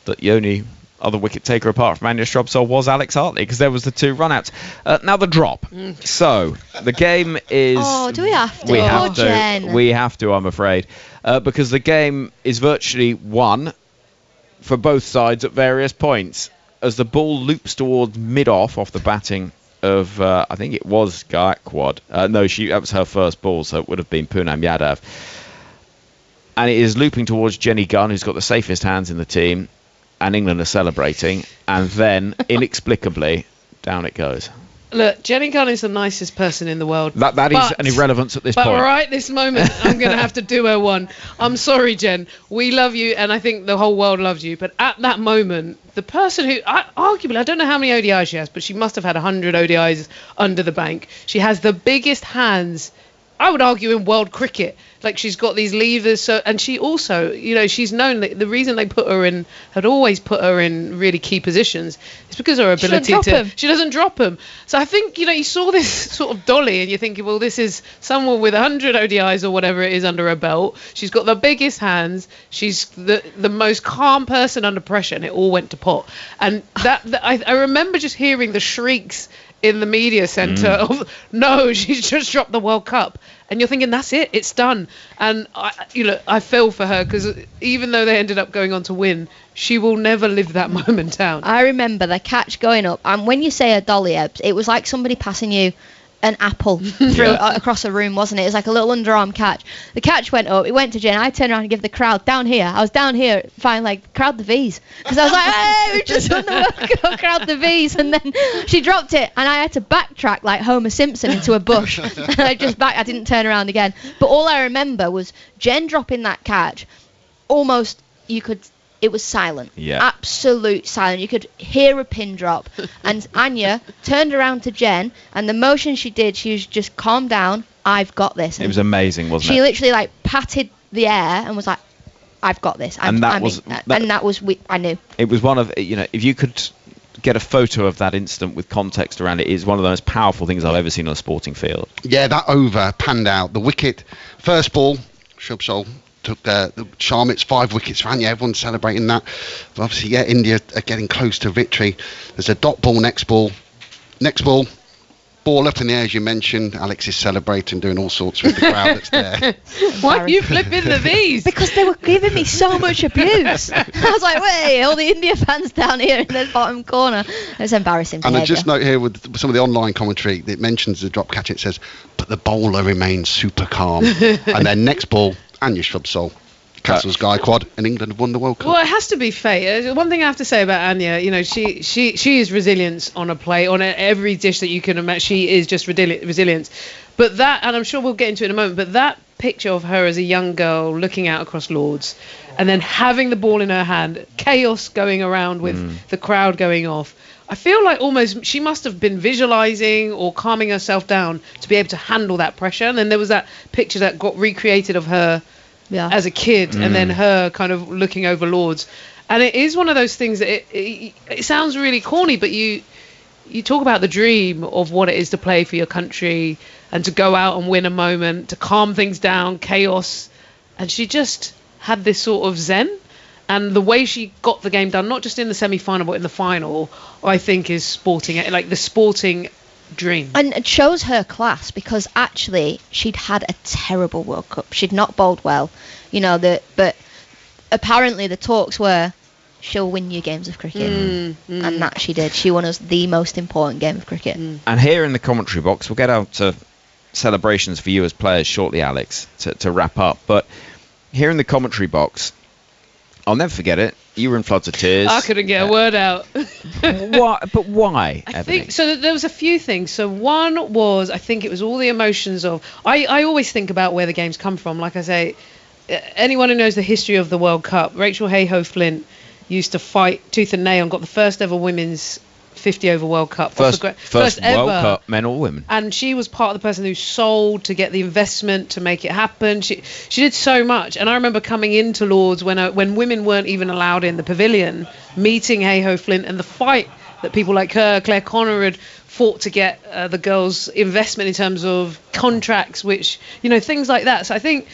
that the only other wicket taker apart from Anya Shrubsole was Alex Hartley, because there was the 2 run-outs. Now the drop. So the game is... Oh, do we have to? We have to. Jen. We have to, I'm afraid. Because the game is virtually won for both sides at various points. As the ball loops towards mid-off off the batting of, I think it was Gaikwad. That was her first ball, so it would have been Poonam Yadav. And it is looping towards Jenny Gunn, who's got the safest hands in the team, and England are celebrating, and then inexplicably down it goes. Look, Jenny Gunn is the nicest person in the world. That is an irrelevance at this point. But right this moment, I'm going to have to do her one. I'm sorry, Jen. We love you, and I think the whole world loves you. But at that moment, the person who, arguably, I don't know how many ODIs she has, but she must have had 100 ODIs under the bank. She has the biggest hands, I would argue, in world cricket. Like, she's got these levers, and she also, she's known that the reason they had always put her in really key positions is because of her ability she doesn't drop them. So I think, you saw this sort of dolly and you're thinking, well, this is someone with 100 ODIs or whatever it is under her belt. She's got the biggest hands. She's the most calm person under pressure, and it all went to pot. And I remember just hearing the shrieks in the media centre of, no, she's just dropped the World Cup. And you're thinking, that's it, it's done. And I feel for her, because even though they ended up going on to win, she will never live that moment down. I remember the catch going up, and when you say a dolly, Ebbs, it was like somebody passing you an apple across a room, wasn't it? It was like a little underarm catch. The catch went up, it went to Jen. I turned around and gave the crowd down here. I was down here, fine, like, crowd the V's. Because I was like, hey, we've just won the World Cup, crowd the V's. And then she dropped it, and I had to backtrack like Homer Simpson into a bush. And I didn't turn around again. But all I remember was Jen dropping that catch. Almost, it was silent. Yeah. Absolute silent. You could hear a pin drop. And Anya turned around to Jen, and the motion she did, she was just, calm down, I've got this. And it was amazing, wasn't it? She literally patted the air and was like, I've got this. I knew. It was one of, if you could get a photo of that instant with context around it, is one of the most powerful things I've ever seen on a sporting field. Yeah, that over panned out. The wicket, first ball, Shrubsole took Sharma. It's 5 wickets for Anya. Everyone's celebrating that. But obviously, India are getting close to victory. There's a dot ball, next ball, ball up in the air, as you mentioned. Alex is celebrating, doing all sorts with the crowd that's there. Why are you flipping the V's? Because they were giving me so much abuse. I was like, wait, all the India fans down here in the bottom corner. It's embarrassing behaviour. And I just note here with some of the online commentary, it mentions the drop catch. It says, but the bowler remains super calm. And then next ball, Anya Shrubsole, Castles Gaikwad, and England have won the World Cup. Well, it has to be fate. One thing I have to say about Anya, she is resilience on a plate, on every dish that you can imagine. She is just resilience. But that, and I'm sure we'll get into it in a moment, but that picture of her as a young girl looking out across Lords and then having the ball in her hand, chaos going around with the crowd going off, I feel like almost she must have been visualizing or calming herself down to be able to handle that pressure. And then there was that picture that got recreated of her as a kid, and then her kind of looking over Lords. And it is one of those things that it sounds really corny, but you talk about the dream of what it is to play for your country and to go out and win a moment, to calm things down, chaos. And she just had this sort of zen. And the way she got the game done, not just in the semi-final, but in the final, I think is sporting, like the sporting dream. And it shows her class, because actually she'd had a terrible World Cup. She'd not bowled well, but apparently the talks were she'll win you games of cricket. And that she did. She won us the most important game of cricket. And here in the commentary box, we'll get out to celebrations for you as players shortly, Alex, to wrap up. But here in the commentary box, I'll never forget it. You were in floods of tears. I couldn't get a word out. Why? But why? I think so. There was a few things. So one was, I think it was all the emotions of. I always think about where the games come from. Like I say, anyone who knows the history of the World Cup, Rachel Hayhoe Flint used to fight tooth and nail and got the first ever women's 50 over World Cup. First ever World Cup, men or women. And she was part of the person who sold to get the investment to make it happen. She did so much. And I remember coming into Lords when women weren't even allowed in the pavilion, meeting Hayhoe Flint, and the fight that people like her, Claire Connor, had fought to get the girls' investment in terms of contracts, which, things like that. So I think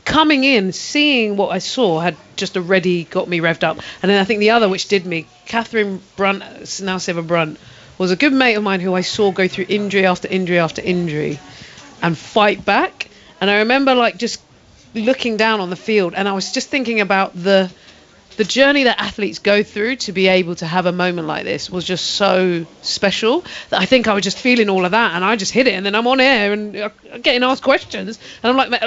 coming in, seeing what I saw had just already got me revved up. And then I think the other, which did me, Catherine Brunt, now Sever Brunt, was a good mate of mine who I saw go through injury after injury after injury and fight back. And I remember just looking down on the field, and I was just thinking about the journey that athletes go through to be able to have a moment like this was just so special that I think I was just feeling all of that, and I just hit it, and then I'm on air and I'm getting asked questions, and I'm like,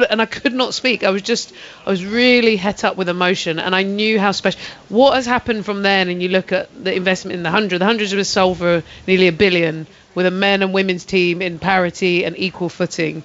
and I could not speak. I was really het up with emotion, and I knew how special. What has happened from then, and you look at the investment in the 100, the 100 was sold for nearly $1 billion with a men and women's team in parity and equal footing,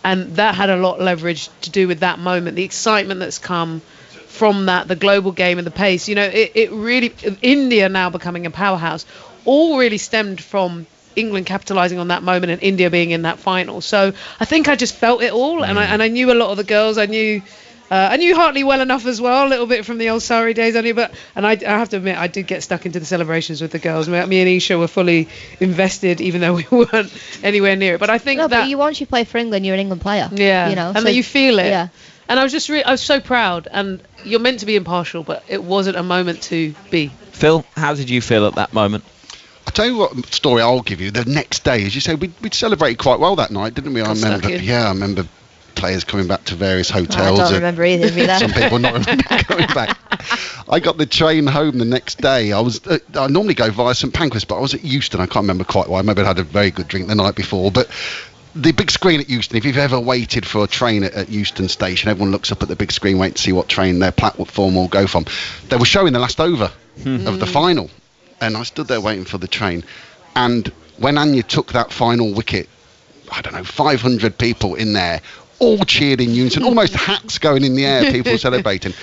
and that had a lot of leverage to do with that moment, the excitement that's come from that, the global game and the pace. It really, India now becoming a powerhouse, all really stemmed from England capitalising on that moment and India being in that final. So I think I just felt it all, and I knew a lot of the girls. I knew Hartley well enough as well, a little bit from the old Surrey days. I have to admit, I did get stuck into the celebrations with the girls. Me and Isha were fully invested, even though we weren't anywhere near it. But I think but once you play for England, you're an England player. Yeah, and then you feel it. Yeah. And I was so proud. And you're meant to be impartial, but it wasn't a moment to be. Phil, how did you feel at that moment? I'll tell you what story I'll give you. The next day, as you say, we'd celebrated quite well that night, didn't we? I remember players coming back to various hotels. I don't remember either of you there. Some people not remember coming back. I got the train home the next day. I normally go via St Pancras, but I was at Euston. I can't remember quite why. Maybe I'd had a very good drink the night before, but the big screen at Euston, if you've ever waited for a train at Euston Station, everyone looks up at the big screen waiting to see what train their platform will go from. They were showing the last over of the final, and I stood there waiting for the train. And when Anya took that final wicket, I don't know, 500 people in there, all cheered in unison, almost hats going in the air, people celebrating.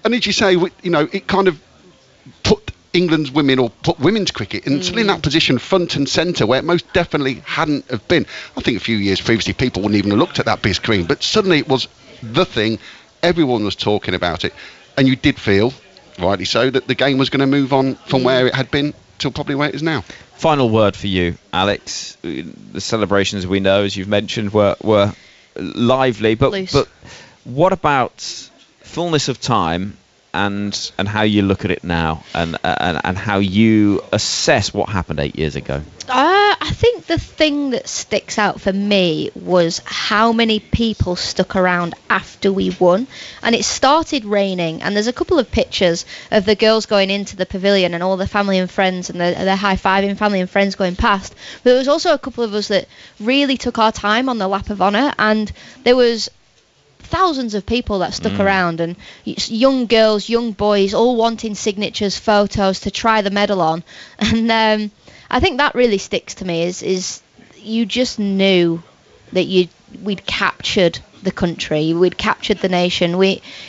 And as you say, it kind of put England's women, or put women's cricket in that position front and centre where it most definitely hadn't have been. I think a few years previously people wouldn't even have looked at that big screen, but suddenly it was the thing. Everyone was talking about it, and you did feel, rightly so, that the game was going to move on from where it had been to probably where it is now. Final word for you, Alex. The celebrations, we know, as you've mentioned, were lively, but what about fullness of time and how you look at it now, and how you assess what happened 8 years ago? I think the thing that sticks out for me was how many people stuck around after we won. And it started raining, and there's a couple of pictures of the girls going into the pavilion and all the family and friends, and they're high-fiving family and friends going past. But there was also a couple of us that really took our time on the lap of honour, and there was thousands of people that stuck around, and young girls, young boys, all wanting signatures, photos to try the medal on. And I think that really sticks to me, is you just knew that we'd captured the country, we'd captured the nation.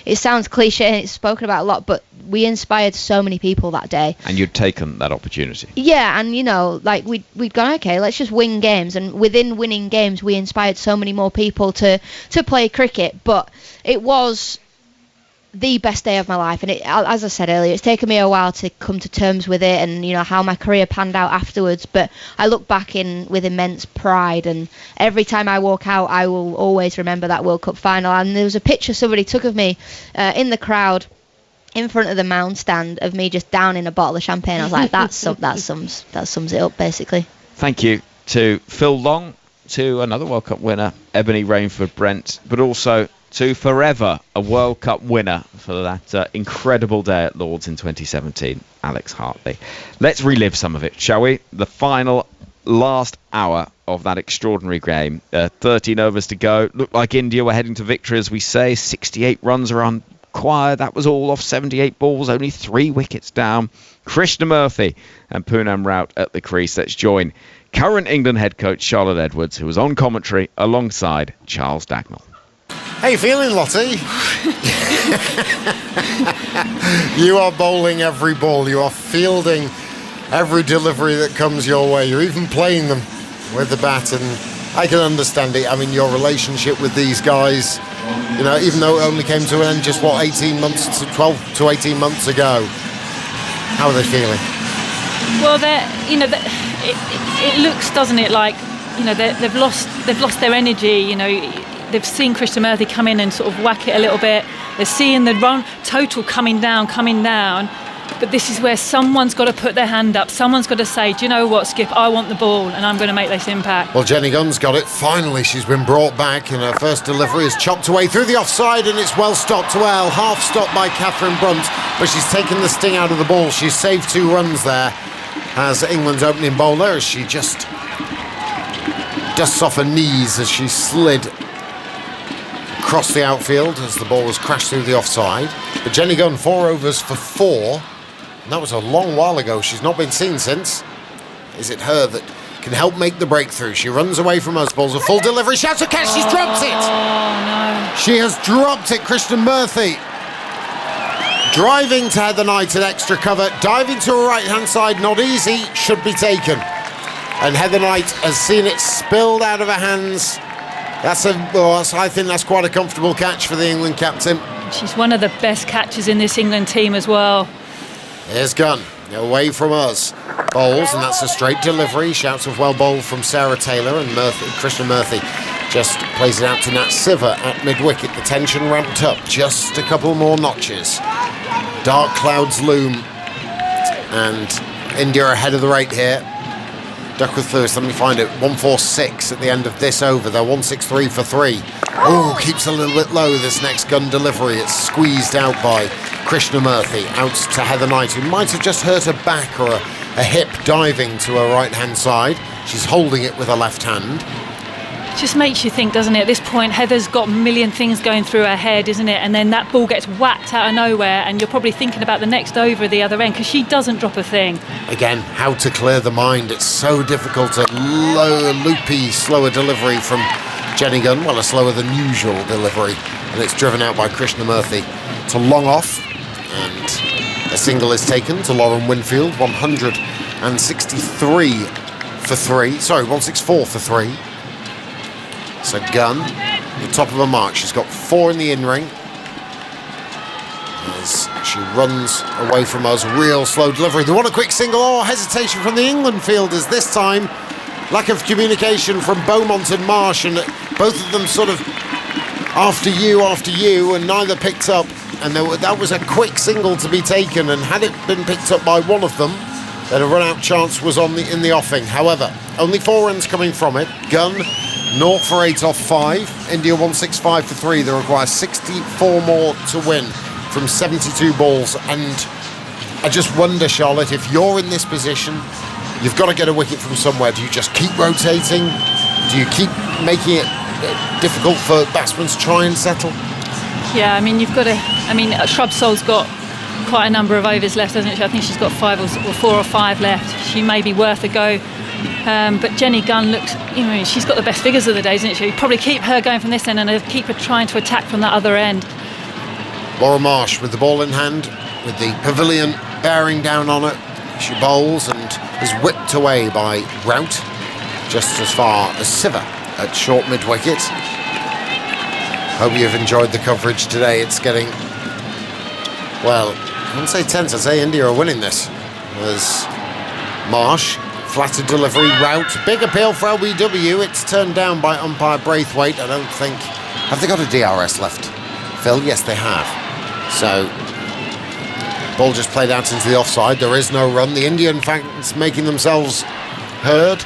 It sounds cliche and it's spoken about a lot, but we inspired so many people that day. And you'd taken that opportunity. Yeah, and like we'd gone, okay, let's just win games, and within winning games we inspired so many more people to play cricket. But it was the best day of my life, and as I said earlier, it's taken me a while to come to terms with it, and how my career panned out afterwards, but I look back with immense pride, and every time I walk out I will always remember that World Cup final. And there was a picture somebody took of me in the crowd in front of the mound stand of me just downing a bottle of champagne. I was like, that sums it up basically. Thank you to Phil Long, to another World Cup winner, Ebony Rainford Brent, but also to forever a World Cup winner for that incredible day at Lord's in 2017, Alex Hartley. Let's relive some of it, shall we? The final last hour of that extraordinary game. 13 overs to go. Looked like India were heading to victory, as we say. 68 runs are unquired. That was all off 78 balls, only 3 wickets down. Krishnamurthy and Poonam Raut at the crease. Let's join current England head coach Charlotte Edwards, who was on commentary alongside Charles Dagnall. How you feeling, Lottie? You are bowling every ball. You are fielding every delivery that comes your way. You're even playing them with the bat, and I can understand it. I mean, your relationship with these guys, even though it only came to an end just 12 to 18 months ago. How are they feeling? Well, it looks, doesn't it, like they've lost their energy. They've seen Krishnamurthy come in and sort of whack it a little bit. They're seeing the run total coming down. But this is where someone's got to put their hand up. Someone's got to say, do you know what, Skip, I want the ball and I'm going to make this impact. Well, Jenny Gunn's got it. Finally, she's been brought back, and her first delivery is chopped away through the offside, and it's well stopped. Well, half stopped by Catherine Brunt, but she's taken the sting out of the ball. She's saved 2 runs there as England's opening bowler, as she just dusts off her knees as she slid across the outfield as the ball was crashed through the offside. But Jenny Gunn, 4 overs for 4. And that was a long while ago. She's not been seen since. Is it her that can help make the breakthrough? She runs away from us. Ball's a full delivery. Shouts a catch. She's dropped it. Oh, no. She has dropped it. Krishnamurthy driving to Heather Knight at extra cover. Diving to her right-hand side. Not easy. Should be taken. And Heather Knight has seen it spilled out of her hands. I think that's quite a comfortable catch for the England captain. She's one of the best catchers in this England team as well. Here's Gunn, away from us. Bowls, and that's a straight delivery. Shouts of well bowled from Sarah Taylor, and Krishnamurthy just plays it out to Nat Siver at mid-wicket. The tension ramped up just a couple more notches. Dark clouds loom, and India ahead of the rate here. Duckworth Lewis, let me find it, 146 at the end of this over. They're 163 for 3. Oh, keeps a little bit low, this next Gun delivery. It's squeezed out by Krishnamurthy, out to Heather Knight, who might have just hurt her back or a hip diving to her right-hand side. She's holding it with her left hand. It just makes you think, doesn't it? At this point, Heather's got a million things going through her head, isn't it? And then that ball gets whacked out of nowhere, and you're probably thinking about the next over at the other end, because she doesn't drop a thing. Again, how to clear the mind. It's so difficult. A low, loopy, slower delivery from Jenny Gunn. Well, a slower than usual delivery. And it's driven out by Krishnamurthy to long off. And a single is taken to Lauren Winfield. 163 for 3. Sorry, 164 for 3. So Gunn, the top of her mark. She's got 4 in the in-ring. As she runs away from us, real slow delivery. They want a quick single. Oh, hesitation from the England fielders this time. Lack of communication from Beaumont and Marsh, and both of them sort of after you, and neither picked up. And that was a quick single to be taken, and had it been picked up by one of them, then a run-out chance was in the offing. However, only 4 runs coming from it. Gunn 0 for 8 off 5. India 165 for 3. They require 64 more to win from 72 balls. And I just wonder, Charlotte, if you're in this position, you've got to get a wicket from somewhere. Do you just keep rotating? Do you keep making it difficult for batsmen to try and settle? Yeah, I mean, Shrubsole's got quite a number of overs left, hasn't she? I think she's got 4 or 5 left. She may be worth a go. But Jenny Gunn looks, she's got the best figures of the day, isn't she? Probably keep her going from this end and keep her trying to attack from that other end. Laura Marsh with the ball in hand, with the pavilion bearing down on her. She bowls and is whipped away by Rout, just as far as Siva at short mid-wicket. Hope you've enjoyed the coverage today. It's getting, well, I wouldn't say tense, I'd say India are winning this. There's Marsh, flattered delivery, Rout, big appeal for LBW. It's turned down by umpire Braithwaite. I don't think, have they got a DRS left, Phil? Yes, they have. So, ball just played out into the offside. There is no run. The Indian fans making themselves heard.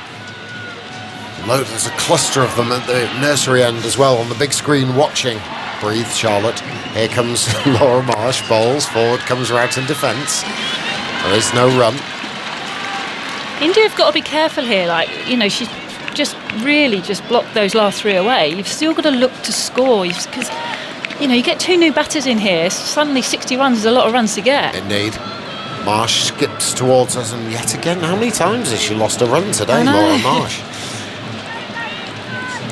There's a cluster of them at the nursery end as well on the big screen watching. Breathe, Charlotte. Here comes Laura Marsh. Bowls forward, comes Rout in defence. There is no run. India have got to be careful here. She's just really just blocked those last 3 away. You've still got to look to score because, you get 2 new batters in here. Suddenly 60 runs is a lot of runs to get. Indeed. Marsh skips towards us, and yet again, how many times has she lost a run today, Laura Marsh?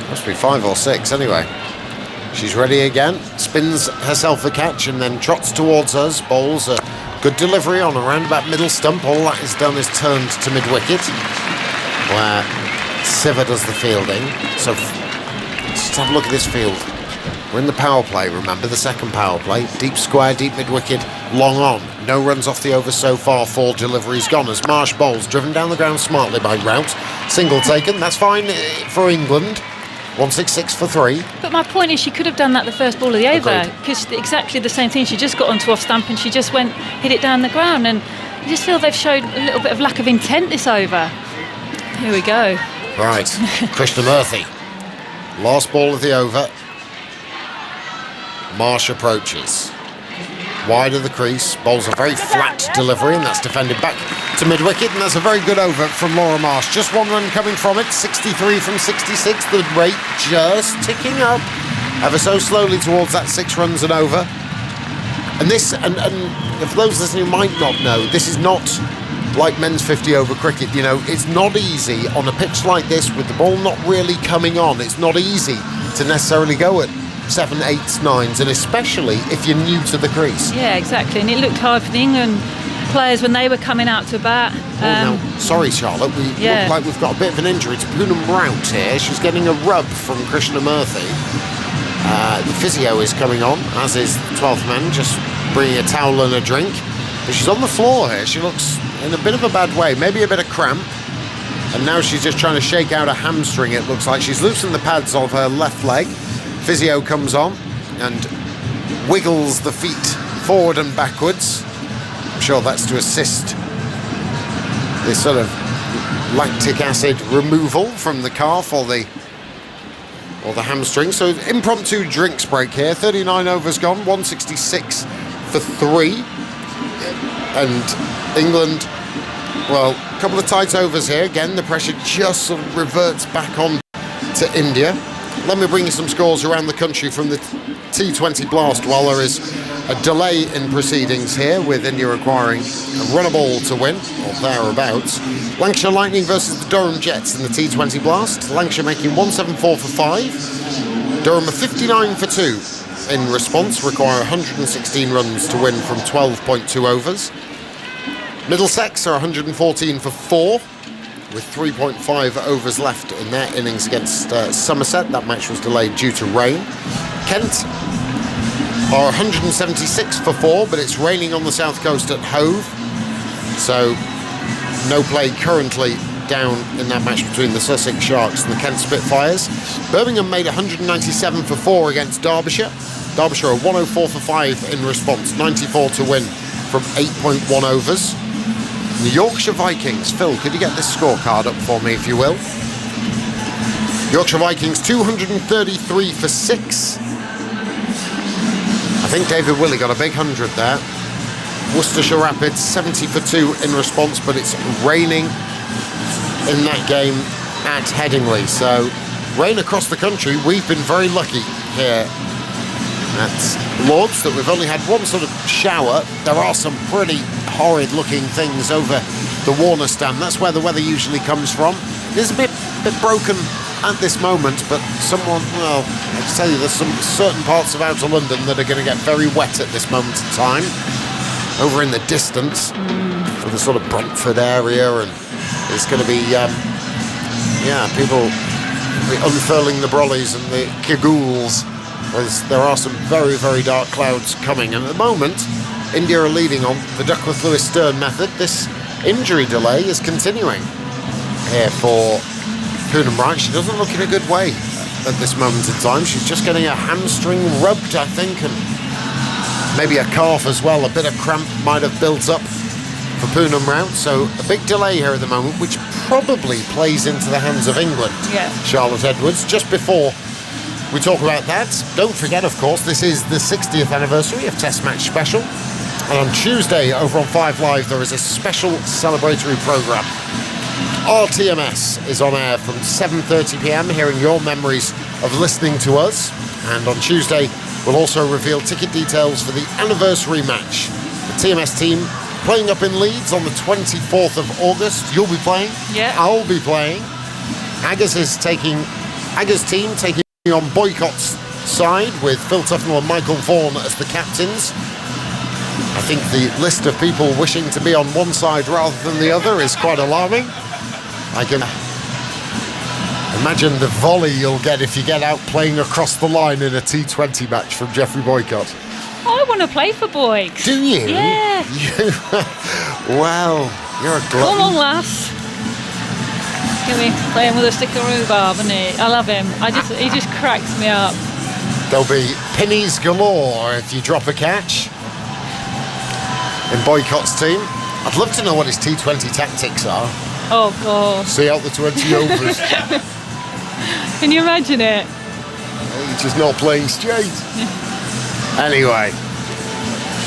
Must be 5 or 6 anyway. She's ready again, spins herself a catch and then trots towards us, bowls a good delivery on a roundabout middle stump. All that is done is turned to mid-wicket, where Siva does the fielding. So just have a look at this field. We're in the power play, remember, the second power play. Deep square, deep mid-wicket, long on. No runs off the over so far, 4 deliveries gone as Marsh bowls, driven down the ground smartly by Rout. Single taken, that's fine for England. 166 for 3. But my point is she could have done that the first ball of the over, because exactly the same thing. She just got onto off stump and she just hit it down the ground, and you just feel they've showed a little bit of lack of intent this over. Here we go. Right, Krishnamurthy. Last ball of the over. Marsh approaches. Wide of the crease, bowls a very flat delivery, and that's defended back to mid-wicket, and that's a very good over from Laura Marsh. Just 1 run coming from it, 63 from 66, the rate just ticking up ever so slowly towards that 6 runs and over. And this, and for those listening who might not know, this is not like men's 50 over cricket. It's not easy on a pitch like this with the ball not really coming on. It's not easy to necessarily go at 7, 8s, 9s, and especially if you're new to the crease. Yeah, exactly. And it looked hard for the England players when they were coming out to bat. Now, sorry, Charlotte, we look like we've got a bit of an injury to Poonam Rout here. She's getting a rub from Krishnamurthy. The physio is coming on, as is the 12th man, just bringing a towel and a drink. But she's on the floor here. She looks in a bit of a bad way, maybe a bit of cramp. And now she's just trying to shake out a hamstring, it looks like. She's loosened the pads of her left leg. Physio comes on and wiggles the feet forward and backwards. I'm sure that's to assist this sort of lactic acid removal from the calf or the hamstring. So impromptu drinks break here. 39 overs gone, 166 for 3. And England, well, a couple of tight overs here. Again, the pressure just sort of reverts back on to India. Let me bring you some scores around the country from the T20 Blast while there is a delay in proceedings here, with India requiring a run a ball to win, or thereabouts. Lancashire Lightning versus the Durham Jets in the T20 Blast. Lancashire making 174 for 5. Durham are 59 for 2. In response, require 116 runs to win from 12.2 overs. Middlesex are 114 for 4. With 3.5 overs left in their innings against Somerset. That match was delayed due to rain. Kent are 176 for 4, but it's raining on the south coast at Hove. So no play currently down in that match between the Sussex Sharks and the Kent Spitfires. Birmingham made 197 for 4 against Derbyshire. Derbyshire are 104 for 5 in response, 94 to win from 8.1 overs. The Yorkshire Vikings, Phil, could you get this scorecard up for me, if you will? Yorkshire Vikings 233 for 6. I think David Willey got a big 100 there. Worcestershire Rapids 70 for 2 in response, but it's raining in that game at Headingley, so rain across the country. We've been very lucky here at Lord's that we've only had one sort of shower. There are some pretty horrid looking things over the Warner stand. That's where the weather usually comes from. It is a bit broken at this moment, but well, I tell you, there's some certain parts of outer London that are going to get very wet at this moment in time. Over in the distance, for the sort of Brentford area, and it's going to be, people unfurling the brollies and the kagools. There are some very, very dark clouds coming, and at the moment, India are leading on the Duckworth-Lewis-Stern method. This injury delay is continuing here for Poonam Wright. She doesn't look in a good way at this moment in time. She's just getting her hamstring rubbed, I think, and maybe a calf as well. A bit of cramp might have built up for Poonam Wright. So a big delay here at the moment, which probably plays into the hands of England. Yeah. Charlotte Edwards. Just before we talk about that, don't forget, of course, this is the 60th anniversary of Test Match Special. And on Tuesday, over on 5 Live, there is a special celebratory programme. RTMS is on air from 7:30 p.m, hearing your memories of listening to us. And on Tuesday, we'll also reveal ticket details for the anniversary match. The TMS team playing up in Leeds on the 24th of August. You'll be playing. Yeah. I'll be playing. Agger's team taking on Boycott's side with Phil Tufnell and Michael Vaughan as the captains. I think the list of people wishing to be on one side rather than the other is quite alarming. I can imagine the volley you'll get if you get out playing across the line in a T20 match from Geoffrey Boycott. I want to play for Boyks. Do you? Yeah. Well, you're a glutton. Come on, lass. Get me playing with a stick of rhubarb, isn't he? I love him. He just cracks me up. There'll be pennies galore if you drop a catch in Boycott's team. I'd love to know what his T20 tactics are. Oh, God. See out the 20 overs. Can you imagine it? He's just not playing straight. Anyway,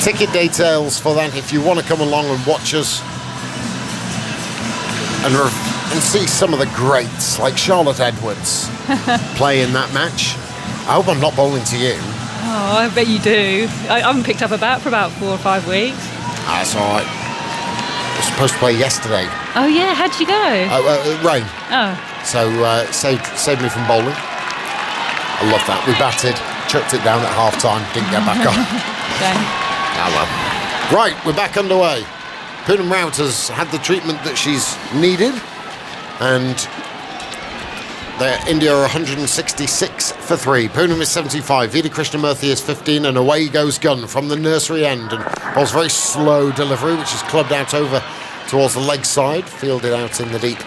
ticket details for that if you want to come along and watch us and see some of the greats like Charlotte Edwards play in that match. I hope I'm not bowling to you. Oh, I bet you do. I haven't picked up a bat for about 4 or 5 weeks. That's all right. I was supposed to play yesterday. Oh, yeah. How'd you go? Rain. Oh. So saved me from bowling. I love that. We batted, chucked it down at half-time, didn't get back on. Shame. Oh well. Right, we're back underway. Poonam Wright has had the treatment that she's needed, and India are 166 for 3. Poonam is 75. Vida Krishnamurthy is 15, and away goes Gunn from the nursery end. And bowls very slow delivery, which is clubbed out over towards the leg side, fielded out in the deep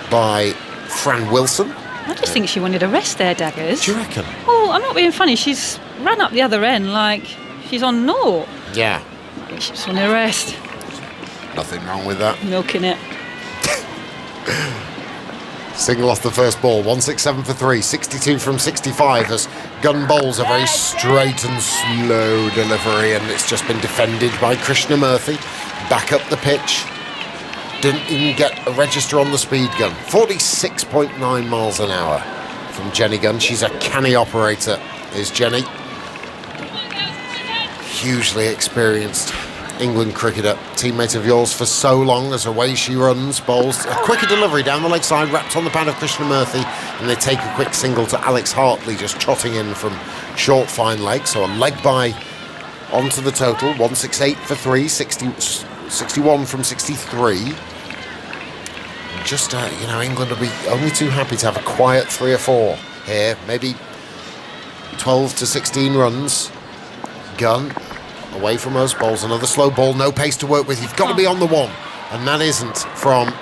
by Fran Wilson. I just think she wanted a rest there, Daggers. Do you reckon? Oh, I'm not being funny. She's ran up the other end like she's on naught. Yeah. She just wanted a rest. Nothing wrong with that. Milking it. Single off the first ball, 167 for 3, 62 from 65 as Gunn bowls a very straight and slow delivery, and it's just been defended by Krishnamurthy. Back up the pitch. Didn't even get a register on the speed gun. 46.9 miles an hour from Jenny Gunn. She's a canny operator, is Jenny. Hugely experienced England cricketer, teammate of yours for so long, as away she runs, bowls a quicker delivery down the leg side, wrapped on the pad of Krishnamurthy, and they take a quick single to Alex Hartley, just trotting in from short fine leg. So a leg by onto the total, 168 for 3, 61 from 63. Just, England will be only too happy to have a quiet 3 or 4 here, maybe 12 to 16 runs. Gunn away from us, bowls another slow ball, no pace to work with. You've got to be on the one, and that isn't from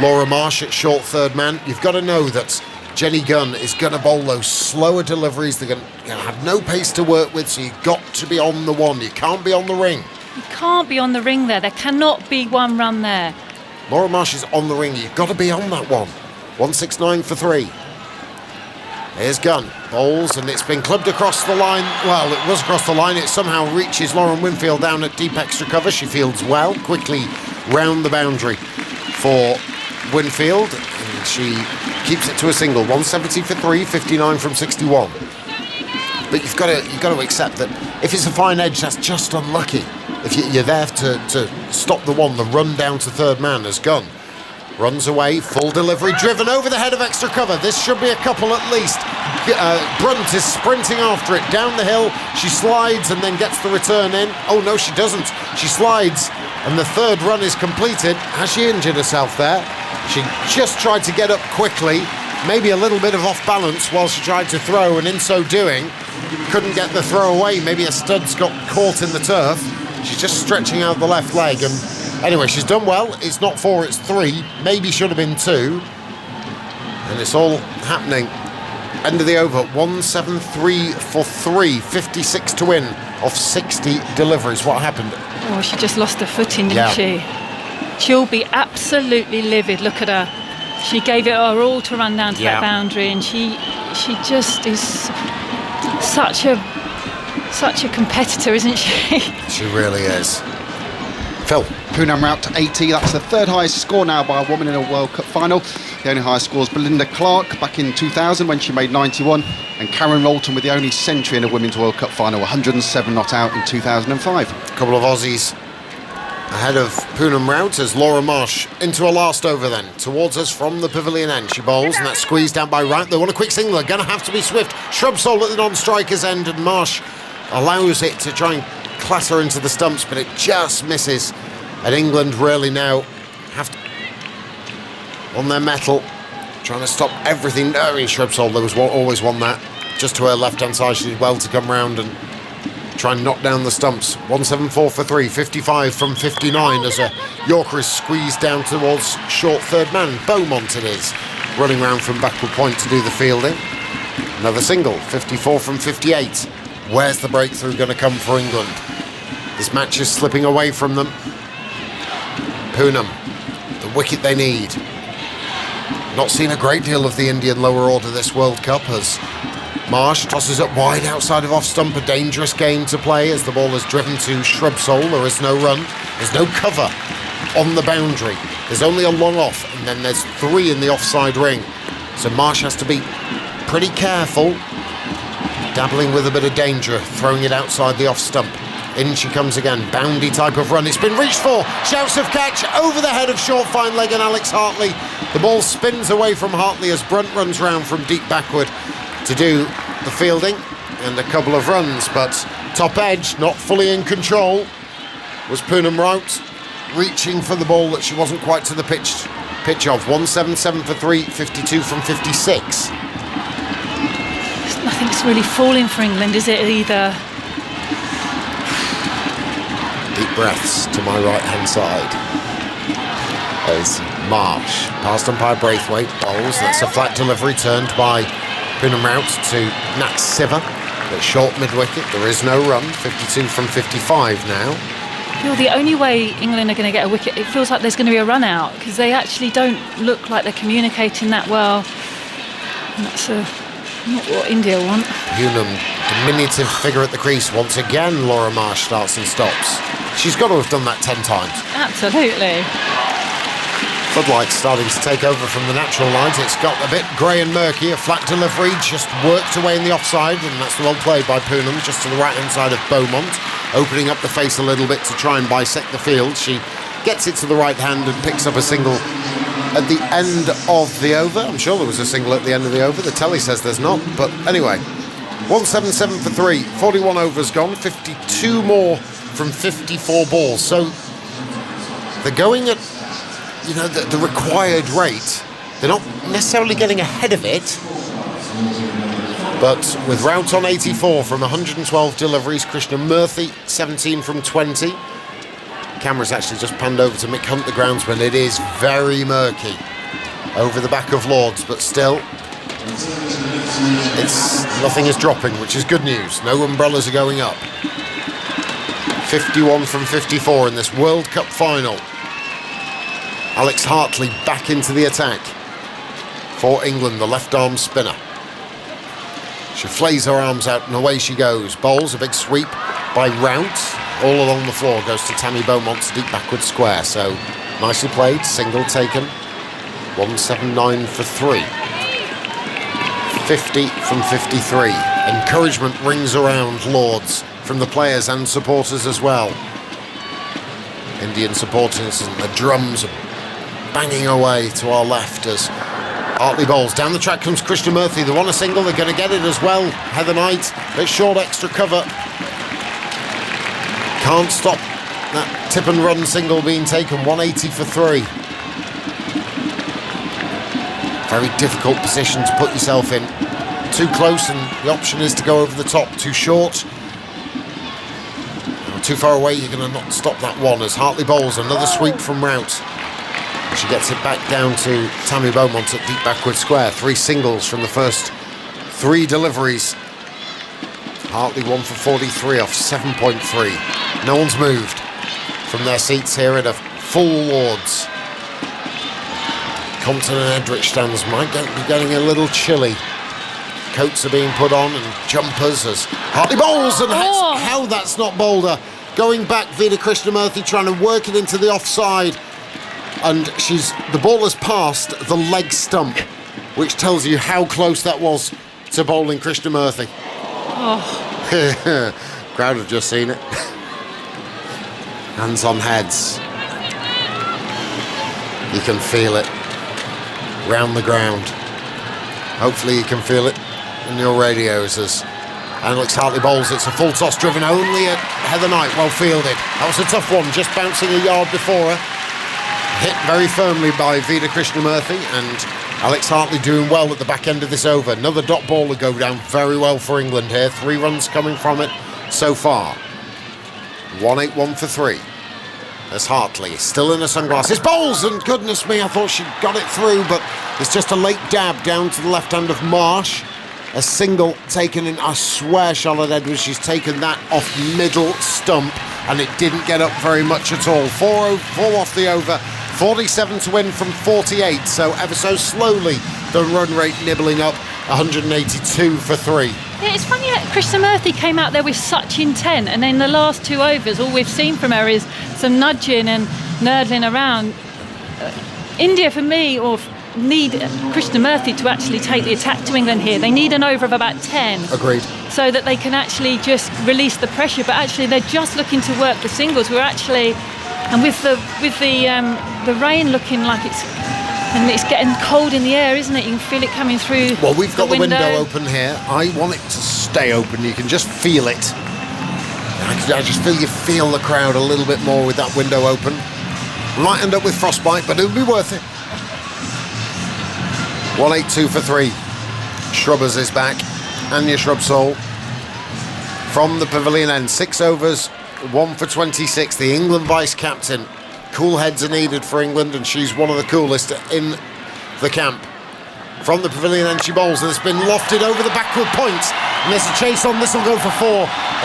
Laura Marsh at short third man. You've got to know that Jenny Gunn is going to bowl those slower deliveries. They're going to have no pace to work with, so you've got to be on the one. You can't be on the ring. You can't be on the ring there. There cannot be one run there. Laura Marsh is on the ring. You've got to be on that one. 169 for 3. Here's Gunn, bowls, and it's been clubbed across the line. Well, it was across the line. It somehow reaches Lauren Winfield down at deep extra cover. She fields well, quickly round the boundary for Winfield, and she keeps it to a single. 170 for 3, 59 from 61. But you've got to accept that if it's a fine edge, that's just unlucky. If you're there to stop the run down to third man as Gunn. Runs away, full delivery, driven over the head of extra cover. This should be a couple at least. Brunt is sprinting after it down the hill. She slides and then gets the return in. Oh no, she doesn't. She slides and the third run is completed. Has she injured herself there? She just tried to get up quickly, maybe a little bit of off balance while she tried to throw, and in so doing, couldn't get the throw away. Maybe her studs got caught in the turf. She's just stretching out the left leg, and anyway, she's done well. It's not 4, it's 3. Maybe should have been 2. And it's all happening. End of the over, 173 for 3, 56 to win off 60 deliveries. What happened? Oh, she just lost her footing, didn't she? She'll be absolutely livid. Look at her. She gave it her all to run down to that boundary, and she just is such a competitor, isn't she? She really is. Phil. Poonam Raut to 80. That's the third highest score now by a woman in a World Cup final. The only highest score is Belinda Clark back in 2000 when she made 91. And Karen Rolton with the only century in a Women's World Cup final, 107 not out in 2005. A couple of Aussies ahead of Poonam Raut as Laura Marsh into a last over then. Towards us from the pavilion end. She bowls and that's squeezed down by Raut. They want a quick single. They're going to have to be swift. Shrubsole at the non-striker's end and Marsh allows it to try and clatter into the stumps, but it just misses. And England really now have to on their mettle, trying to stop everything. I mean, Shrubsole, there was always one that just to her left-hand side. She did well to come round and try and knock down the stumps. 174 for 3, 55 from 59 as a Yorker is squeezed down towards short third man. Beaumont it is, running round from backward point to do the fielding. Another single, 54 from 58. Where's the breakthrough going to come for England? This match is slipping away from them. Poonam, the wicket they need. Not seen a great deal of the Indian lower order this World Cup as Marsh tosses it wide outside of off stump. A dangerous game to play as the ball is driven to Shrubsole. There is no run. There's no cover on the boundary. There's only a long off and then there's 3 in the offside ring. So Marsh has to be pretty careful, dabbling with a bit of danger, throwing it outside the off stump. In she comes again, boundy type of run. It's been reached for. Shouts of catch over the head of short fine leg and Alex Hartley. The ball spins away from Hartley as Brunt runs round from deep backward to do the fielding and a couple of runs, but top edge not fully in control was Poonam Raut, reaching for the ball that she wasn't quite to the pitch of. 177 for 3, 52 from 56. Nothing's really falling for England, is it either? Deep breaths to my right hand side as Marsh, past umpire Braithwaite, bowls. That's a flat delivery turned by Poonam Raut to Nat Siver at short mid-wicket. There is no run, 52 from 55 now. I feel the only way England are going to get a wicket, it feels like there's going to be a run out because they actually don't look like they're communicating that well. And that's not what India want. Poonam, diminutive figure at the crease. Once again, Laura Marsh starts and stops. She's got to have done that 10 times. Absolutely. Floodlights starting to take over from the natural lines. It's got a bit grey and murky. A flat delivery just worked away in the offside, and that's well played by Poonam, just to the right-hand side of Beaumont, opening up the face a little bit to try and bisect the field. She gets it to the right hand and picks up a single at the end of the over. I'm sure there was a single at the end of the over. The telly says there's not, but anyway. 177 for 3, 41 overs gone, 52 more from 54 balls. So they're going at, you know, the required rate. They're not necessarily getting ahead of it, but with Raut on 84 from 112 deliveries, Krishna Murthy 17 from 20. Camera's actually just panned over to Mick Hunt, the groundsman. It is very murky over the back of Lords, but still, nothing is dropping, which is good news. No umbrellas are going up. 51 from 54 in this World Cup final. Alex Hartley back into the attack for England, the left arm spinner. She flays her arms out and away she goes. Bowls a big sweep by Raut. All along the floor goes to Tammy Beaumont's deep backward square. So nicely played, single taken. 179 for 3. 50 from 53. Encouragement rings around Lords from the players and supporters as well. Indian supporters and the drums are banging away to our left as Hartley bowls. Down the track comes Krishnamurthy. They want a single, they're going to get it as well. Heather Knight, but short extra cover. Can't stop that tip and run single being taken. 180 for 3. Very difficult position to put yourself in. Too close and the option is to go over the top. Too short. Too far away, you're going to not stop that one as Hartley bowls. Another sweep from Rout. She gets it back down to Tammy Beaumont at deep backward square. 3 singles from the first 3 deliveries. Hartley 1 for 43 off 7.3. No one's moved from their seats here at a full Lords. Compton and Edrich stands might be getting a little chilly. Coats are being put on and jumpers as Hartley bowls, and how that's not Boulder. Going back, Vida Krishnamurthy trying to work it into the offside, and the ball has passed the leg stump, which tells you how close that was to bowling Krishnamurthy. Crowd have just seen it. Hands on heads. You can feel it round the ground. Hopefully you can feel it in your radios as Alex Hartley bowls. It's a full toss driven only at Heather Knight. Well fielded. That was a tough one, just bouncing a yard before her. Hit very firmly by Vida Krishnamurthy, and Alex Hartley doing well at the back end of this over. Another dot ball to go down very well for England here. 3 runs coming from it so far. 181 for 3. As Hartley still in her sunglasses. Bowls, and goodness me, I thought she got it through, but it's just a late dab down to the left hand of Marsh. A single taken in, I swear, Charlotte Edwards, she's taken that off middle stump, and it didn't get up very much at all. 4 off the over, 47 to win from 48, so ever so slowly the run rate nibbling up. 182 for 3. Yeah, it's funny that Krishnamurthy came out there with such intent, and then the last 2 overs, all we've seen from her is some nudging and nerdling around. India, for me, need Krishnamurthy to actually take the attack to England here. They need an over of about 10. Agreed. So that they can actually just release the pressure, but actually they're just looking to work the singles. We're actually, and with the rain looking like it's getting cold in the air, isn't it? You can feel it coming through. Well, we've got the window open here. I want it to stay open. You can just feel it. I just feel the crowd a little bit more with that window open. Might end up with frostbite, but it'll be worth it. 182 for 3. Shrubbers is back. Anya Shrubsole from the pavilion end. 6 overs, 1 for 26. The England vice-captain. Cool heads are needed for England, and she's one of the coolest in the camp. From the pavilion end she bowls, and it's been lofted over the backward point. And there's a chase on. This will go for 4.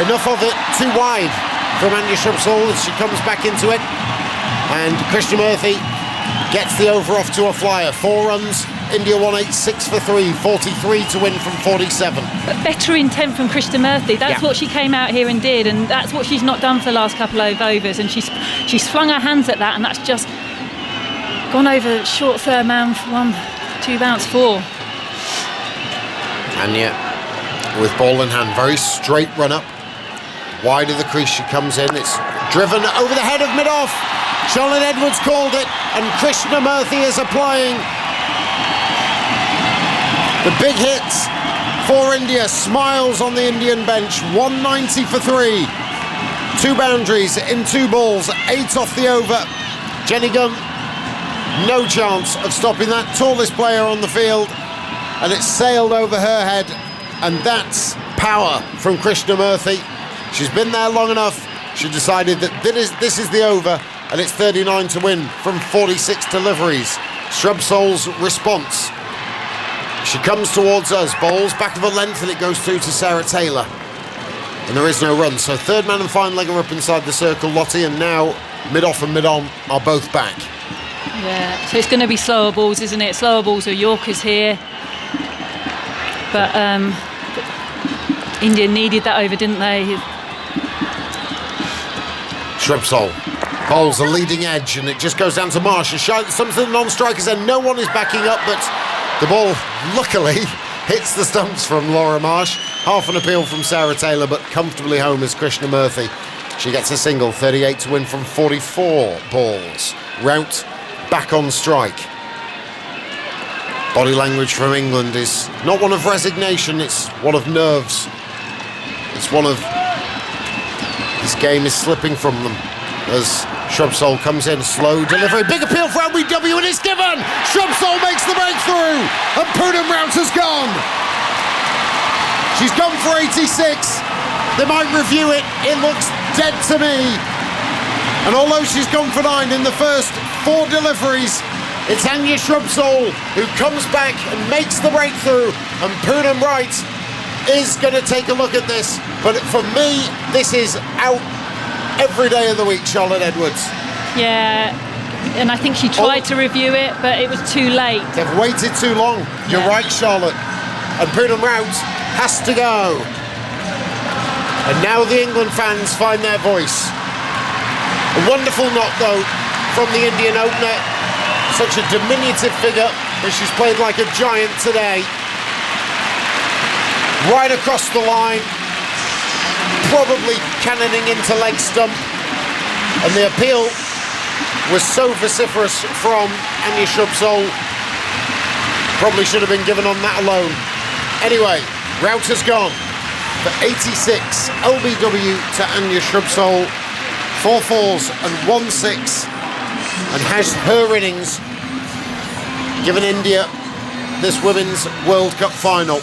Enough of it. Too wide from Anya Shrubsole as she comes back into it. And Krishnamurthy gets the over off to a flyer. 4 runs. India 186 for 3, 43 to win from 47. But better intent from Krishnamurthy. That's what she came out here and did, and that's what she's not done for the last couple of overs. And she's swung her hands at that, and that's just gone over short third man for 1, 2 bounce 4. Anya with ball in hand, very straight run up. Wide of the crease she comes in. It's driven over the head of mid-off. Charlotte Edwards called it, and Krishnamurthy is applying the big hits for India. Smiles on the Indian bench. 190 for 3. 2 boundaries in 2 balls. 8 off the over. Jenny Gunn, no chance of stopping that. Tallest player on the field. And it sailed over her head. And that's power from Krishnamurthy. She's been there long enough. She decided that this is the over. And it's 39 to win from 46 deliveries. Shrubsole's response. She comes towards us, bowls back of a length, and it goes through to Sarah Taylor. And there is no run. So third man and fine leg are up inside the circle, Lottie, and now mid-off and mid-on are both back. Yeah, so it's going to be slower balls, isn't it? Slower balls are Yorkers here. But India needed that over, didn't they? Shrubsole bowls a leading edge, and it just goes down to Marsh. Some of the non-strikers, and no one is backing up, but the ball, luckily, hits the stumps from Laura Marsh. Half an appeal from Sarah Taylor, but comfortably home as Krishna Murthy. She gets a single, 38 to win from 44 balls. Rout back on strike. Body language from England is not one of resignation, it's one of nerves. It's one of this game is slipping from them as Shrubsole comes in, slow delivery, big appeal for LBW and it's given! Shrubsole makes the breakthrough and Poonam Rout has gone! She's gone for 86. They might review it, it looks dead to me. And although she's gone for 9 in the first 4 deliveries, it's Anya Shrubsole who comes back and makes the breakthrough, and Poonam Rout is going to take a look at this. But for me, this is out every day of the week, Charlotte Edwards. Yeah, and I think she tried to review it, but it was too late. They've waited too long. You're right, Charlotte. And Poonam Rout has to go. And now the England fans find their voice. A wonderful knock, though, from the Indian opener. Such a diminutive figure, but she's played like a giant today. Right across the line, probably cannoning into leg stump. And the appeal was so vociferous from Anya Shrubsole. Probably should have been given on that alone. Anyway, Rout has gone for 86. LBW to Anya Shrubsole. 4 4s and 1 6. And has her innings given India this Women's World Cup final.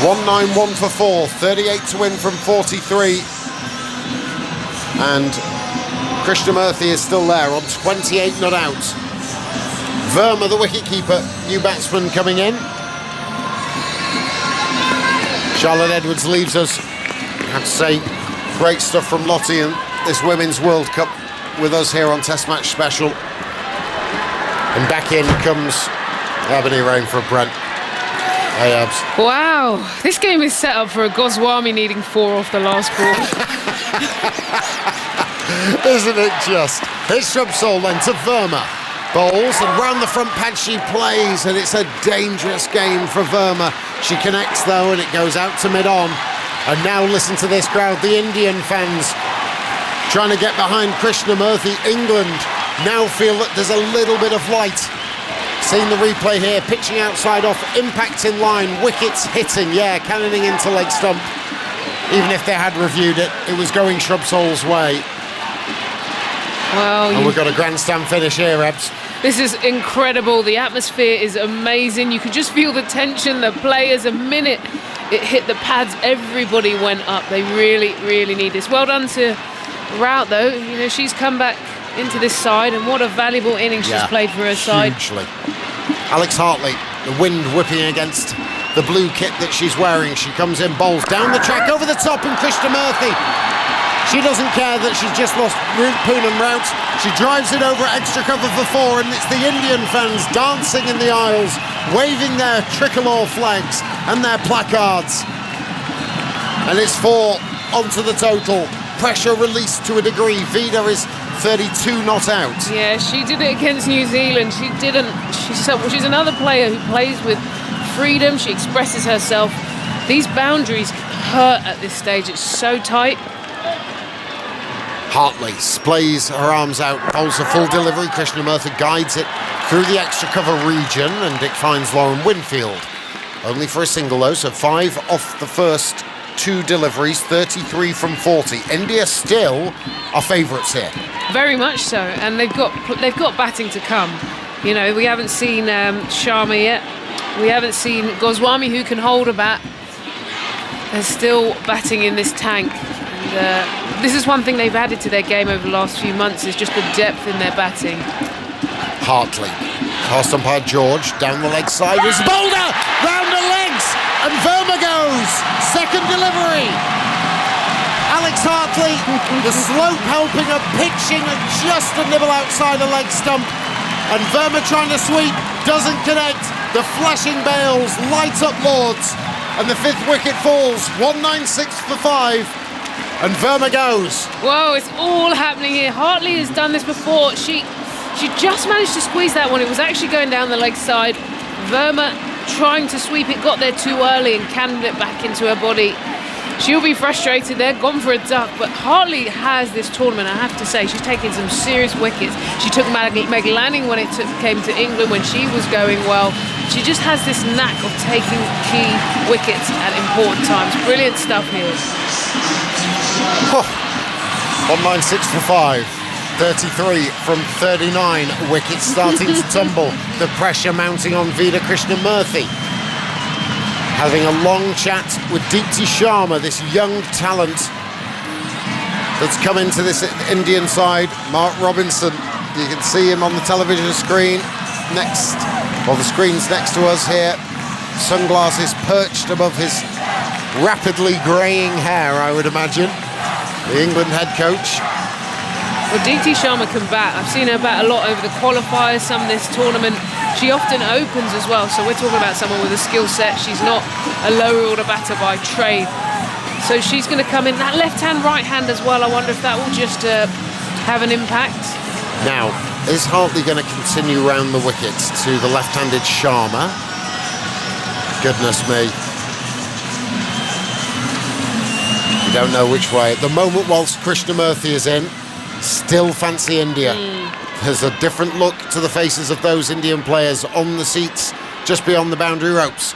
1-9-1 for 4, 38 to win from 43. And Krishna Murthy is still there on 28 not out. Verma, the wicketkeeper, new batsman coming in. Charlotte Edwards leaves us, I have to say, great stuff from Lottie and this Women's World Cup with us here on Test Match Special. And back in comes Ebony Rain for Brent. Hey, Abs. Wow, this game is set up for a Goswami needing 4 off the last ball. Isn't it just? Here's Shrubsole then to Verma. Bowls and round the front pad she plays, and it's a dangerous game for Verma. She connects though, and it goes out to mid-on. And now listen to this crowd, the Indian fans trying to get behind Krishna Murthy. England now feel that there's a little bit of light. Seeing the replay here, pitching outside off, impact in line, wickets hitting, yeah, cannoning into leg stump. Even if they had reviewed it, it was going Shrubsole's way. Well, and we've got a grandstand finish here, Ebs. This is incredible. The atmosphere is amazing. You could just feel the tension, the players. A minute it hit the pads, everybody went up. They really, really need this. Well done to Rout, though. You know, she's come back into this side, and what a valuable inning she's played for her side. Hugely. Alex Hartley, the wind whipping against the blue kit that she's wearing. She comes in, bowls down the track, over the top, and Krishna Murthy. She doesn't care that she's just lost Poonam Rout. She drives it over extra cover for 4, and it's the Indian fans dancing in the aisles, waving their tricolour flags and their placards. And it's 4 onto the total. Pressure released to a degree. Vida is 32 not out. Yeah, she did it against New Zealand. She didn't. She's another player who plays with freedom. She expresses herself. These boundaries hurt at this stage. It's so tight. Hartley splays her arms out, holds a full delivery. Krishna Murthy guides it through the extra cover region, and it finds Lauren Winfield. Only for a single though, so 5 off the first 2 deliveries, 33 from 40. India still are favourites here. Very much so, and they've got batting to come. You know, we haven't seen Sharma yet. We haven't seen Goswami, who can hold a bat. They're still batting in this tank. And this is one thing they've added to their game over the last few months, is just the depth in their batting. Hartley, past umpire George, down the leg side is Boulder, round the legs, and Verma goes. Second delivery. Alex Hartley, the slope helping her, pitching and just a nibble outside the leg stump. And Verma trying to sweep, doesn't connect. The flashing bails light up Lords, and the 5th wicket falls. 196 for 5. And Verma goes. Whoa, it's all happening here. Hartley has done this before. She just managed to squeeze that one. It was actually going down the leg side. Verma trying to sweep it, got there too early and canned it back into her body. She'll be frustrated there, gone for a duck, but Hartley has this tournament, I have to say. She's taken some serious wickets. She took Meg Lanning when it came to England, when she was going well. She just has this knack of taking key wickets at important times. Brilliant stuff here. 196 for 5. 33 from 39. Wickets starting to tumble. The pressure mounting on Vida Krishnamurthy. Having a long chat with Deepti Sharma, this young talent that's come into this Indian side. Mark Robinson, you can see him on the television screen next, well, the screen's next to us here. Sunglasses perched above his rapidly greying hair, I would imagine. The England head coach. Well, Deepti Sharma can bat. I've seen her bat a lot over the qualifiers, some this tournament. She often opens as well, so we're talking about someone with a skill set. She's not a lower order batter by trade. So she's going to come in. That left hand, right hand as well. I wonder if that will just have an impact. Now, is Hartley going to continue round the wickets to the left-handed Sharma? Goodness me. We don't know which way. At the moment, whilst Krishnamurthy is in, still fancy India. There's a different look to the faces of those Indian players on the seats just beyond the boundary ropes.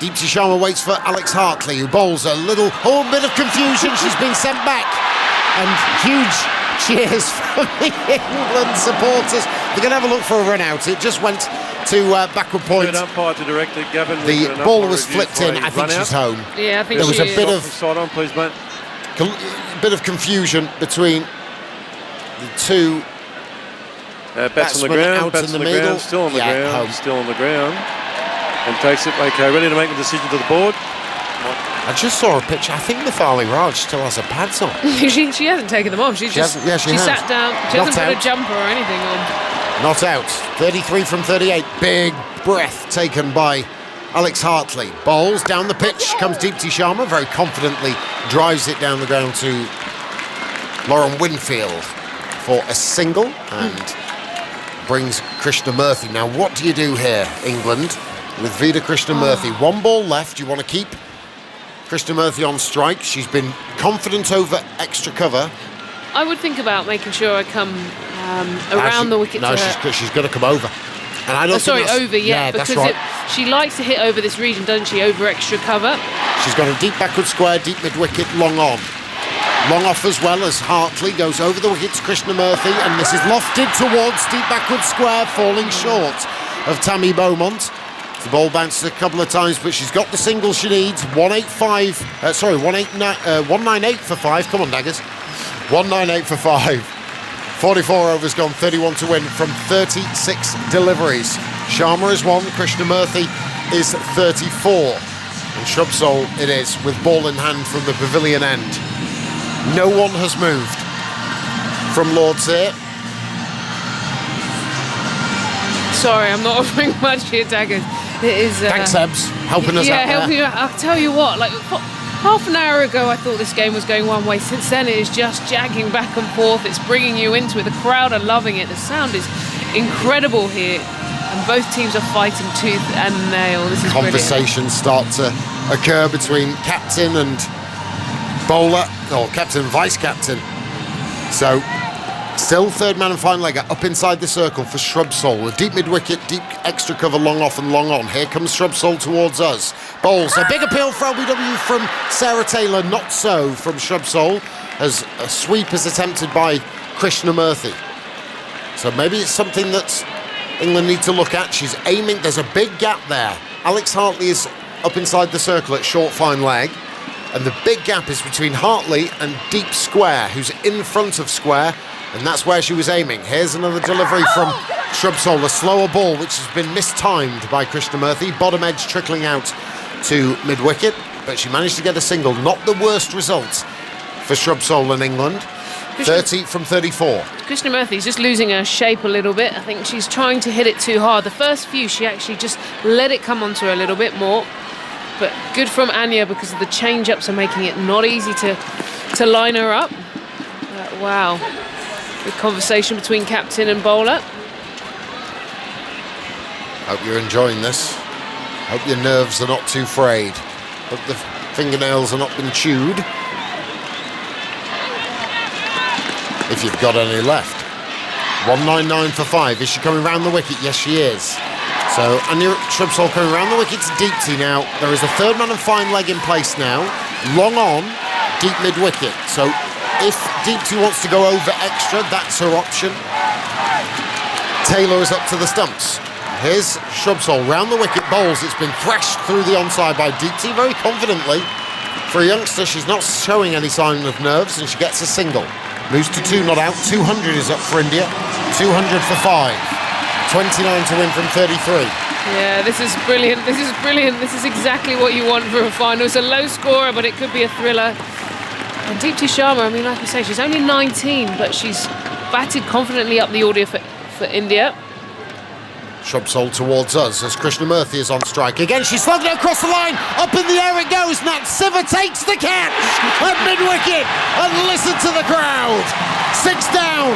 Deepti Sharma waits for Alex Hartley, who bowls a little bit of confusion. She's been sent back. And huge cheers from the England supporters. They're going to have a look for a run out. It just went to backward point. The ball was flipped in. I think she's home. Yeah, I think there was a bit of side on, please, mate. Bit of confusion between the two. Bats on the ground, bats on the ground, still on the ground, home. still on the ground. And takes it, okay, ready to make the decision to the board. I just saw a picture. I think Mithali Raj still has her pads on. she hasn't taken them off. She has. sat down. She hasn't put a jumper or anything on. Not out. 33 from 38. Big breath taken by Alex Hartley. Bowls down the pitch. Comes Deepti Sharma. Very confidently drives it down the ground to Lauren Winfield for a single and brings Krishnamurthy. Now, what do you do here, England, with Vida Krishnamurthy? One ball left. You want to keep Krishnamurthy on strike. She's been confident over extra cover. I would think about making sure I come around the wicket. No, she's going to come over. And I don't think over, yeah, that's because right. She likes to hit over this region, doesn't she, over extra cover. She's got a deep backward square, deep mid-wicket, long on. Long off as well as Hartley goes over the wicket to Krishnamurthy, and this is lofted towards deep backward square, falling short of Tammy Beaumont. The ball bounces a couple of times, but she's got the single she needs. 198 for 5. Come on, Daggers. 198 for 5. 44 overs gone, 31 to win from 36 deliveries. Sharma is 1, Krishnamurthy is 34. And Shrubsole it is, with ball in hand from the pavilion end. No one has moved from Lord's here. Sorry, I'm not offering much here, Daggers. It is. Thanks, Ebs, helping us out. Yeah, helping you out. I'll tell you what, like half an hour ago I thought this game was going one way. Since then it is just jagging back and forth. It's bringing you into it. The crowd are loving it. The sound is incredible here. And both teams are fighting tooth and nail. This is Conversations start to occur between captain and bowler, or captain and vice-captain. So, still third man and final legger up inside the circle for Shrubsole. A deep mid-wicket, deep extra cover, long off and long on. Here comes Shrubsole towards us. Bowls, a big appeal for LBW from Sarah Taylor, not so from Shrubsole, as a sweep is attempted by Krishnamurthy. So maybe it's something that England need to look at. She's aiming, there's a big gap there. Alex Hartley is up inside the circle at short fine leg. And the big gap is between Hartley and Deep Square, who's in front of Square, and that's where she was aiming. Here's another delivery from Shrubsole, a slower ball which has been mistimed by Krishnamurthy. Bottom edge trickling out to mid-wicket, but she managed to get a single. Not the worst result for Shrubsole in England. 30 from 34. Krishnamurthy's just losing her shape a little bit. I think she's trying to hit it too hard. The first few, she actually just let it come onto her a little bit more. But good from Anya, because of the change-ups are making it not easy to line her up. Wow. Good conversation between captain and bowler. Hope you're enjoying this. Hope your nerves are not too frayed. Hope the fingernails have not been chewed. If you've got any left. 199 for 5. Is she coming round the wicket? Yes, she is. So Anya Shrubsole coming round the wicket to Deepti now. There is a third man and fine leg in place now. Long on, deep mid-wicket. So if Deepti wants to go over extra, that's her option. Taylor is up to the stumps. Here's Shrubsole round the wicket, bowls. It's been thrashed through the onside by Deepti very confidently. For a youngster, she's not showing any sign of nerves, and she gets a single. Moves to 2 not out. 200 is up for India. 200 for 5. 29 to win from 33. Yeah, this is brilliant. This is brilliant. This is exactly what you want for a final. It's a low scorer, but it could be a thriller. And Deepti Sharma, I mean, like I say, she's only 19, but she's batted confidently up the order for India. Shrubsole towards us as Krishnamurthy is on strike. Again, she's slugged it across the line. Up in the air it goes. Nat Siva takes the catch at mid-wicket. And listen to the crowd. 6 down.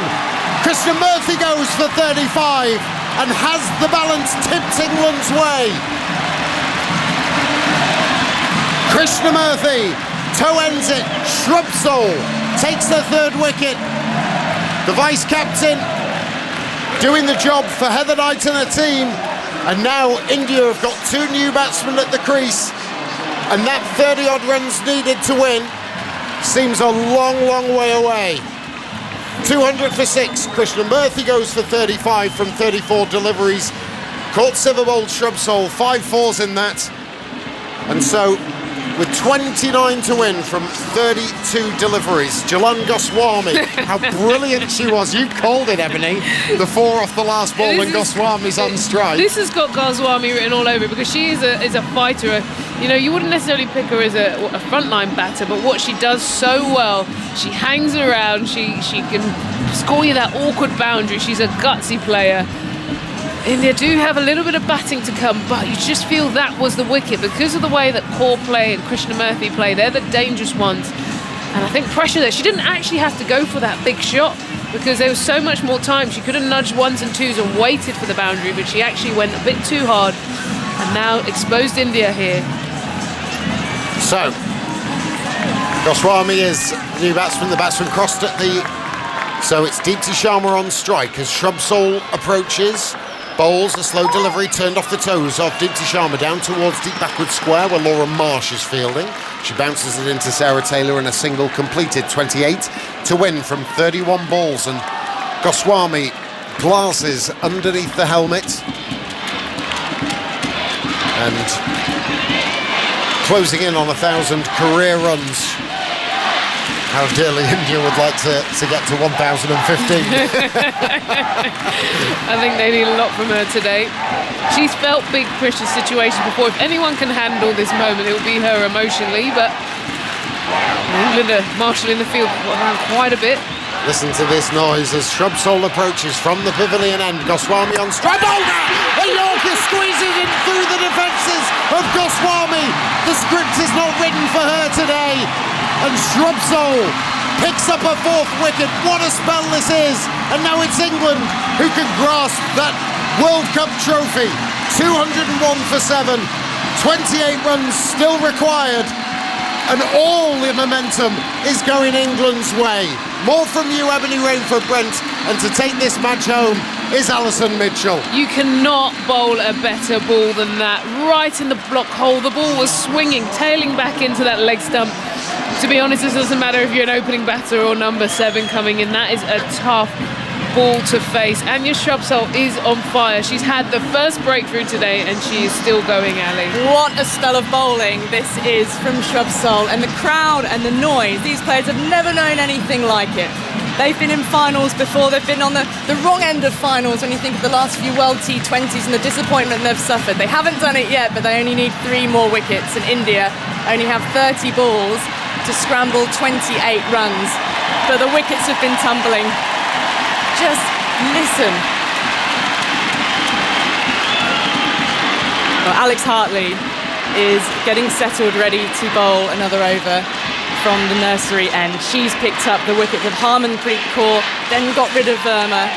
Krishnamurthy goes for 35 and has the balance tipped England's way. Krishnamurthy toe ends it. Shrubsole takes the 3rd wicket. The vice-captain doing the job for Heather Knight and her team. And now India have got 2 new batsmen at the crease. And that 30-odd runs needed to win seems a long, long way away. 200 for 6. Krishnamurthy goes for 35 from 34 deliveries. Caught Siva bowled Shrubsole, 5 fours in that. And so, with 29 to win from 32 deliveries, Jalan Goswami, how brilliant she was. You called it, Ebony. The 4 off the last ball when Goswami's on strike. This has got Goswami written all over it because she is a fighter. You know, you wouldn't necessarily pick her as a frontline batter, but what she does so well, she hangs around, she can score you that awkward boundary. She's a gutsy player. India do have a little bit of batting to come, but you just feel that was the wicket because of the way that Kaur play and Krishnamurthy play. They're the dangerous ones. And I think pressure there. She didn't actually have to go for that big shot because there was so much more time. She could have nudged 1s and 2s and waited for the boundary, but she actually went a bit too hard and now exposed India here. So, Goswami is the new batsman. The batsman crossed at the... So it's Deepti Sharma on strike as Shrubsole approaches. Bowls, a slow delivery turned off the toes of Deepti Sharma down towards deep backward square where Laura Marsh is fielding. She bounces it into Sarah Taylor and a single completed. 28 to win from 31 balls, and Goswami glasses underneath the helmet and closing in on 1,000 career runs. How dearly India would like to get to 1,015. I think they need a lot from her today. She's felt big pressure situations before. If anyone can handle this moment, it will be her emotionally, but England are marshalling the field around quite a bit. Listen to this noise as Shrubsole approaches from the pavilion end. Goswami on strike. A Yorker squeezing in through the defences of Goswami. The script is not written for her today. And Shrubsole picks up a 4th wicket. What a spell this is. And now it's England who can grasp that World Cup trophy. 201 for 7. 28 runs still required. And all the momentum is going England's way. More from you, Ebony Rainford-Brent. And to take this match home is Alison Mitchell. You cannot bowl a better ball than that. Right in the block hole. The ball was swinging, tailing back into that leg stump. To be honest, it doesn't matter if you're an opening batter or number 7 coming in. That is a tough ball to face. Anya Shrubsole is on fire. She's had the first breakthrough today and she is still going, Ali. What a spell of bowling this is from Shrubsole. And the crowd and the noise, these players have never known anything like it. They've been in finals before. They've been on the wrong end of finals when you think of the last few World T20s and the disappointment they've suffered. They haven't done it yet, but they only need 3 more wickets. And India only have 30 balls to scramble 28 runs. But the wickets have been tumbling. Just listen. Well, Alex Hartley is getting settled, ready to bowl another over from the nursery end. She's picked up the wicket with Harmanpreet Kaur, then got rid of Verma.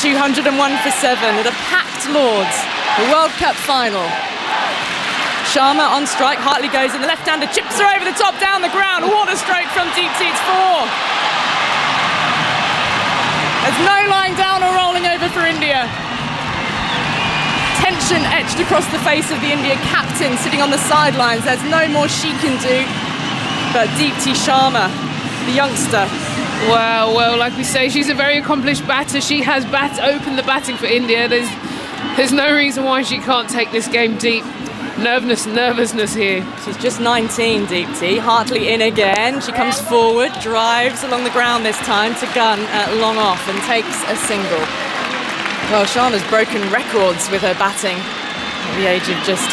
201 for 7 at a packed Lords, the World Cup final. Sharma on strike. Hartley goes in. The left-hander chips her over the top, down the ground. What a stroke from Deepti. It's 4. There's no lying down or rolling over for India. Tension etched across the face of the India captain sitting on the sidelines. There's no more she can do. But Deepti Sharma, the youngster. Wow, well, like we say, she's a very accomplished batter. She has opened the batting for India. There's no reason why she can't take this game deep. Nervousness here. She's just 19, Deepti. Hartley in again. She comes forward, drives along the ground this time to gun at long off and takes a single. Well, Sharma's broken records with her batting at the age of just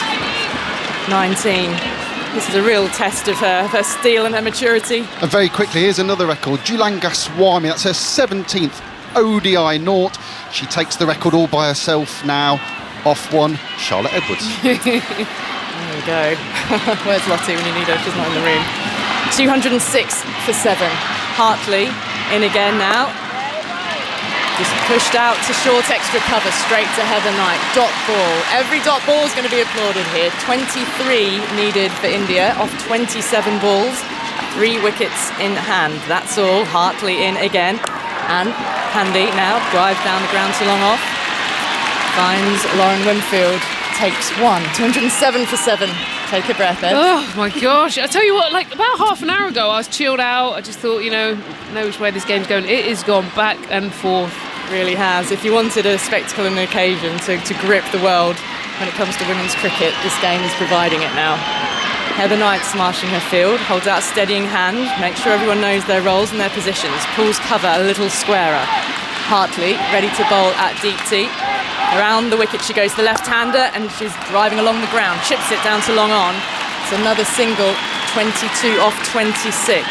19. This is a real test of her steel and her maturity. And very quickly, here's another record. Julan Goswami, that's her 17th ODI naught. She takes the record all by herself now. Off one, Charlotte Edwards. There we go. Where's Lottie when you need her? She's not in the room. 206 for 7. Hartley in again now. Just pushed out to short extra cover, straight to Heather Knight. Dot ball. Every dot ball is going to be applauded here. 23 needed for India off 27 balls. 3 wickets in hand. That's all. Hartley in again. And Pandey now drives down the ground to long off. Finds Lauren Winfield, takes 1. 207 for 7. Take a breath, Ed. Oh my gosh. I tell you what, like about half an hour ago, I was chilled out. I just thought, know which way this game's going. It has gone back and forth. Really has. If you wanted a spectacle and an occasion to grip the world when it comes to women's cricket, this game is providing it now. Heather Knight smashing her field, holds out a steadying hand, makes sure everyone knows their roles and their positions, pulls cover a little squarer. Hartley ready to bowl at Deepti. Around the wicket she goes, the left-hander, and she's driving along the ground, chips it down to long on. It's another single, 22 off 26.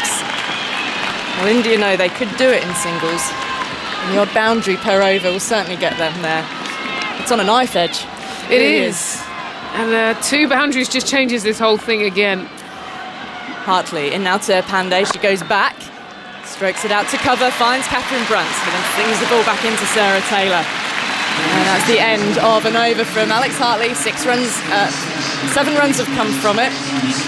Well, India know they could do it in singles. And the odd boundary per over will certainly get them there. It's on a knife edge. It is. And 2 boundaries just changes this whole thing again. Hartley in now to Pandey. She goes back, strokes it out to cover, finds Catherine Brunt, and then flings the ball back into Sarah Taylor. And that's the end of an over from Alex Hartley. 6 runs, 7 runs have come from it.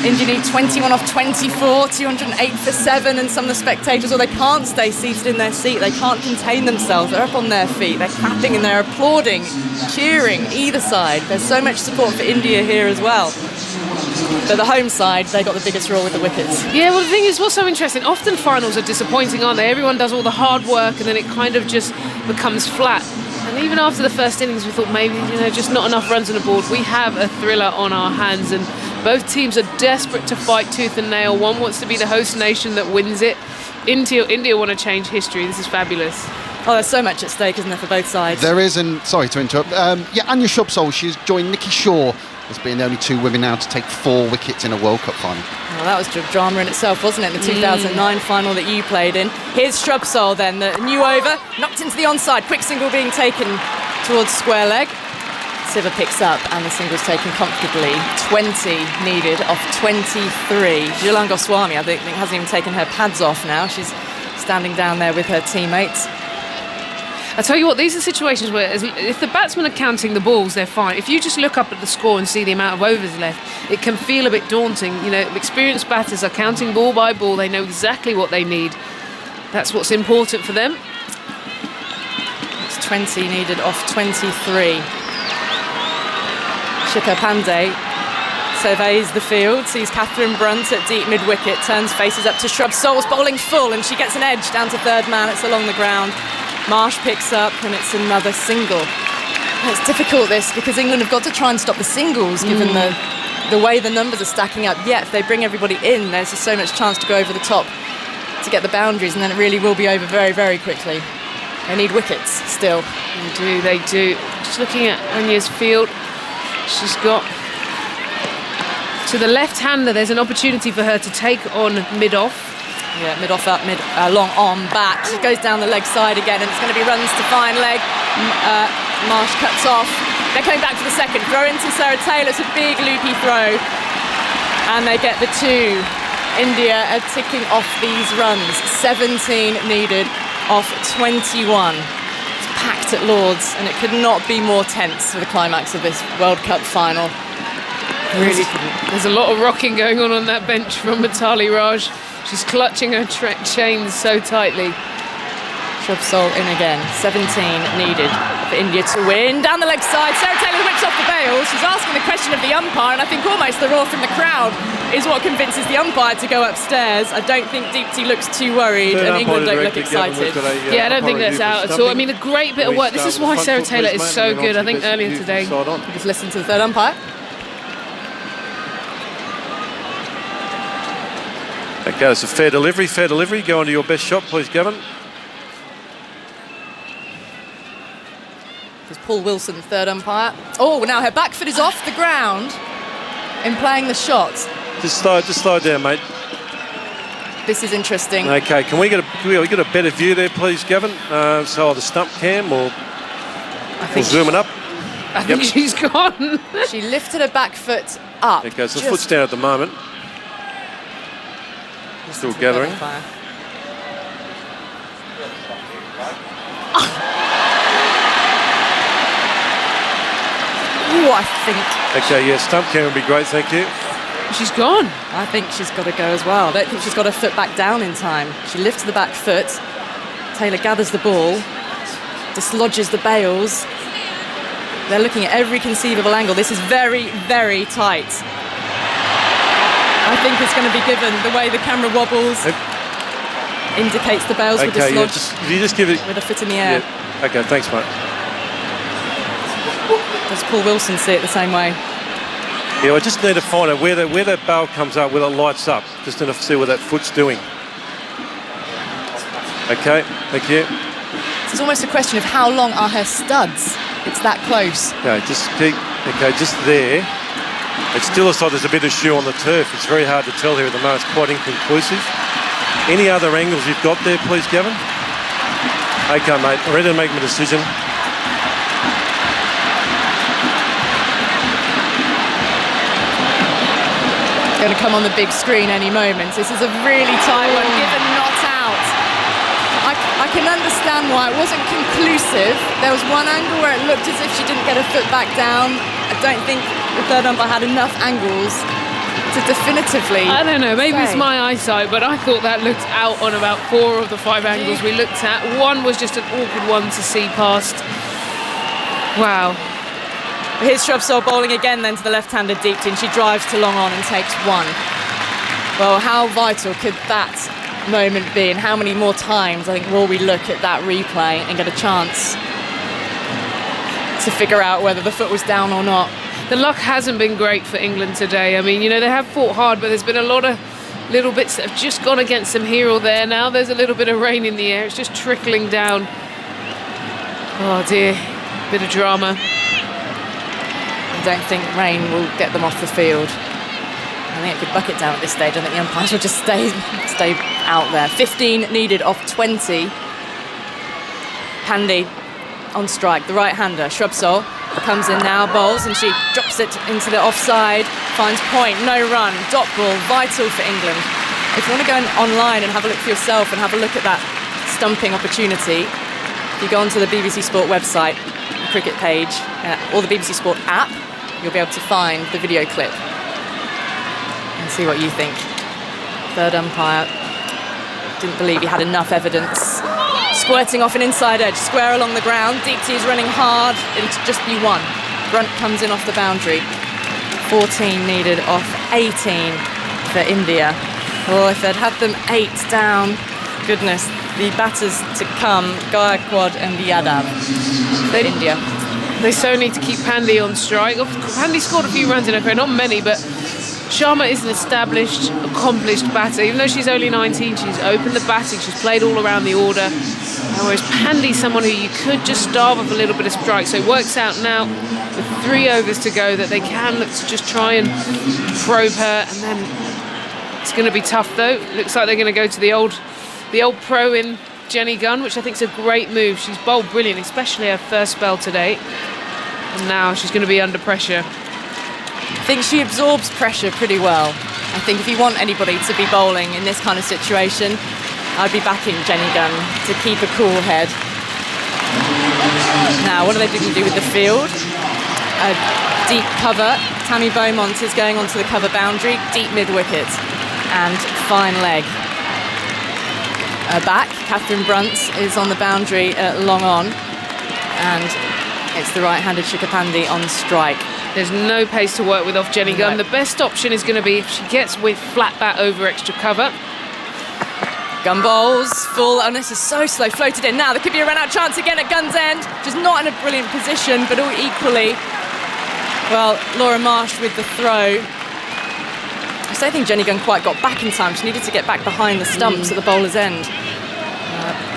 India need 21 off 24, 208 for 7, and some of the spectators, they can't stay seated in their seat. They can't contain themselves. They're up on their feet. They're clapping and they're applauding, cheering either side. There's so much support for India here as well. But the home side, they got the biggest roll with the wickets. Yeah, well, the thing is, what's so interesting, often finals are disappointing, aren't they? Everyone does all the hard work and then it kind of just becomes flat. And even after the first innings, we thought maybe, just not enough runs on the board. We have a thriller on our hands, and both teams are desperate to fight tooth and nail. One wants to be the host nation that wins it. India want to change history. This is fabulous. Oh, there's so much at stake, isn't there, for both sides? There is, and sorry to interrupt. Anya Shubsole, she's joined Nikki Shaw as being the only 2 women now to take 4 wickets in a World Cup final. Well, that was drama in itself, wasn't it? The 2009 final that you played in. Here's Shubsole then, the new over, knocked into the onside. Quick single being taken towards square leg. Siva picks up and the single's taken comfortably. 20 needed off 23. Julan Goswami, I think, hasn't even taken her pads off now. She's standing down there with her teammates. I tell you what, these are situations where if the batsmen are counting the balls, they're fine. If you just look up at the score and see the amount of overs left, it can feel a bit daunting. Experienced batters are counting ball by ball. They know exactly what they need. That's what's important for them. It's 20 needed off 23. Shikha Pandey surveys the field, sees Catherine Brunt at deep mid-wicket, turns faces up to Shubsole's bowling full, and she gets an edge down to third man. It's along the ground. Marsh picks up and it's another single. It's difficult this because England have got to try and stop the singles given the way the numbers are stacking up. Yet if they bring everybody in, there's just so much chance to go over the top to get the boundaries, and then it really will be over very, very quickly. They need wickets still. They do. Just looking at Anya's field, she's got to the left-hander. There's an opportunity for her to take on mid-off. Yeah, mid-off up, long on, back. She goes down the leg side again, and it's going to be runs to fine leg. Marsh cuts off. They're coming back for the second. Throw into Sarah Taylor. It's a big loopy throw. And they get the 2. India are ticking off these runs. 17 needed off 21. It's packed at Lord's, and it could not be more tense for the climax of this World Cup final. Really, there's a lot of rocking going on that bench from Mitali Raj. She's clutching her chains so tightly. Shrubsole in again. 17 needed for India to win. Down the leg side, Sarah Taylor whips off the bails. She's asking the question of the umpire, and I think almost the roar from the crowd is what convinces the umpire to go upstairs. I don't think Deepti looks too worried, and England don't look excited. Yeah, I don't think that's out at all. I mean, a great bit of work. This is why Sarah Taylor is so good. I think earlier today. Just listen to the third umpire. Okay, it's a fair delivery. Go on to your best shot, please, Gavin. There's Paul Wilson, the third umpire. Oh, now her back foot is off the ground in playing the shot. Just slow down, mate. This is interesting. Okay, can we get a better view there, please, Gavin? So the stump cam or zooming up. I think she's gone. She lifted her back foot up. Okay, so the foot's down at the moment. Still gathering. Oh, I think. Okay, yeah, stump cam would be great, thank you. She's gone. I think she's got to go as well. I don't think she's got her foot back down in time. She lifts the back foot. Taylor gathers the ball, dislodges the bails. They're looking at every conceivable angle. This is very, very tight. I think it's going to be given. The way the camera wobbles indicates the bails were dislodged. If you just give it with a foot in the air. Yeah. Okay, thanks, mate. Does Paul Wilson see it the same way? Yeah, I just need to find out where that bail comes up, where it lights up. Just need to see what that foot's doing. Okay, thank you. It's almost a question of how long are her studs. It's that close. Okay, just there. It still looks like there's a bit of shoe on the turf. It's very hard to tell here at the moment. It's quite inconclusive. Any other angles you've got there, please, Gavin? Okay, mate. I'm ready to make my decision. Going to come on the big screen any moment. This is a really tight one, given not out. I can understand why it wasn't conclusive. There was one angle where it looked as if she didn't get her foot back down. I don't think the third umpire had enough angles to definitively. I don't know, maybe it's my eyesight, but I thought that looked out on about 4 of the 5 angles we looked at. One was just an awkward one to see past. Wow. Here's Shrubsole bowling again then to the left-handed Deepti, and she drives to long on and takes 1. Well, how vital could that moment be, and how many more times I think will we look at that replay and get a chance to figure out whether the foot was down or not? The luck hasn't been great for England today. I mean, you know, they have fought hard, but there's been a lot of little bits that have just gone against them here or there. Now there's a little bit of rain in the air. It's just trickling down. Oh dear, bit of drama. I don't think rain will get them off the field. I think it could bucket down at this stage. I think the umpires will just stay out there. 15 needed off 20. Pandey on strike, the right-hander. Shrubsole comes in now, bowls, and she drops it into the offside, finds point, no run, dot ball, vital for England. If you want to go online and have a look for yourself and have a look at that stumping opportunity, if you go onto the BBC Sport website, the cricket page, or the BBC Sport app, you'll be able to find the video clip and see what you think. Third umpire didn't believe he had enough evidence. Squirting off an inside edge, square along the ground. Deepti is running hard. It'll just be 1. Brunt comes in off the boundary. 14 needed off 18 for India. Oh, if they'd had them 8 down, goodness, the batters to come, Gaikwad and Yadav for India. They so need to keep Pandey on strike. Pandey scored a few runs in her career, not many, but Sharma is an established, accomplished batter. Even though she's only 19, she's opened the batting, she's played all around the order. Whereas Pandey's someone who you could just starve off a little bit of strike. So it works out now with 3 overs to go that they can look to just try and probe her. And then it's going to be tough though. Looks like they're going to go to the old pro in Jenny Gunn, which I think is a great move. She's bowled brilliant, especially her first spell today. And now she's going to be under pressure. I think she absorbs pressure pretty well. I think if you want anybody to be bowling in this kind of situation, I'd be backing Jenny Gunn to keep a cool head. Now, what are they going to do with the field? A deep cover. Tammy Beaumont is going onto the cover boundary, deep mid-wicket, and fine leg. Back, Catherine Brunt is on the boundary long on, and it's the right-handed Shikha Pandey on strike. There's no pace to work with off Jenny Gunn. The best option is going to be if she gets with flat bat over extra cover. Gunn bowls, full, and this is so slow, floated in. Now there could be a run-out chance again at Gunn's end. Just not in a brilliant position, but all equally. Well, Laura Marsh with the throw. I don't think Jenny Gunn quite got back in time. She needed to get back behind the stumps at the bowler's end.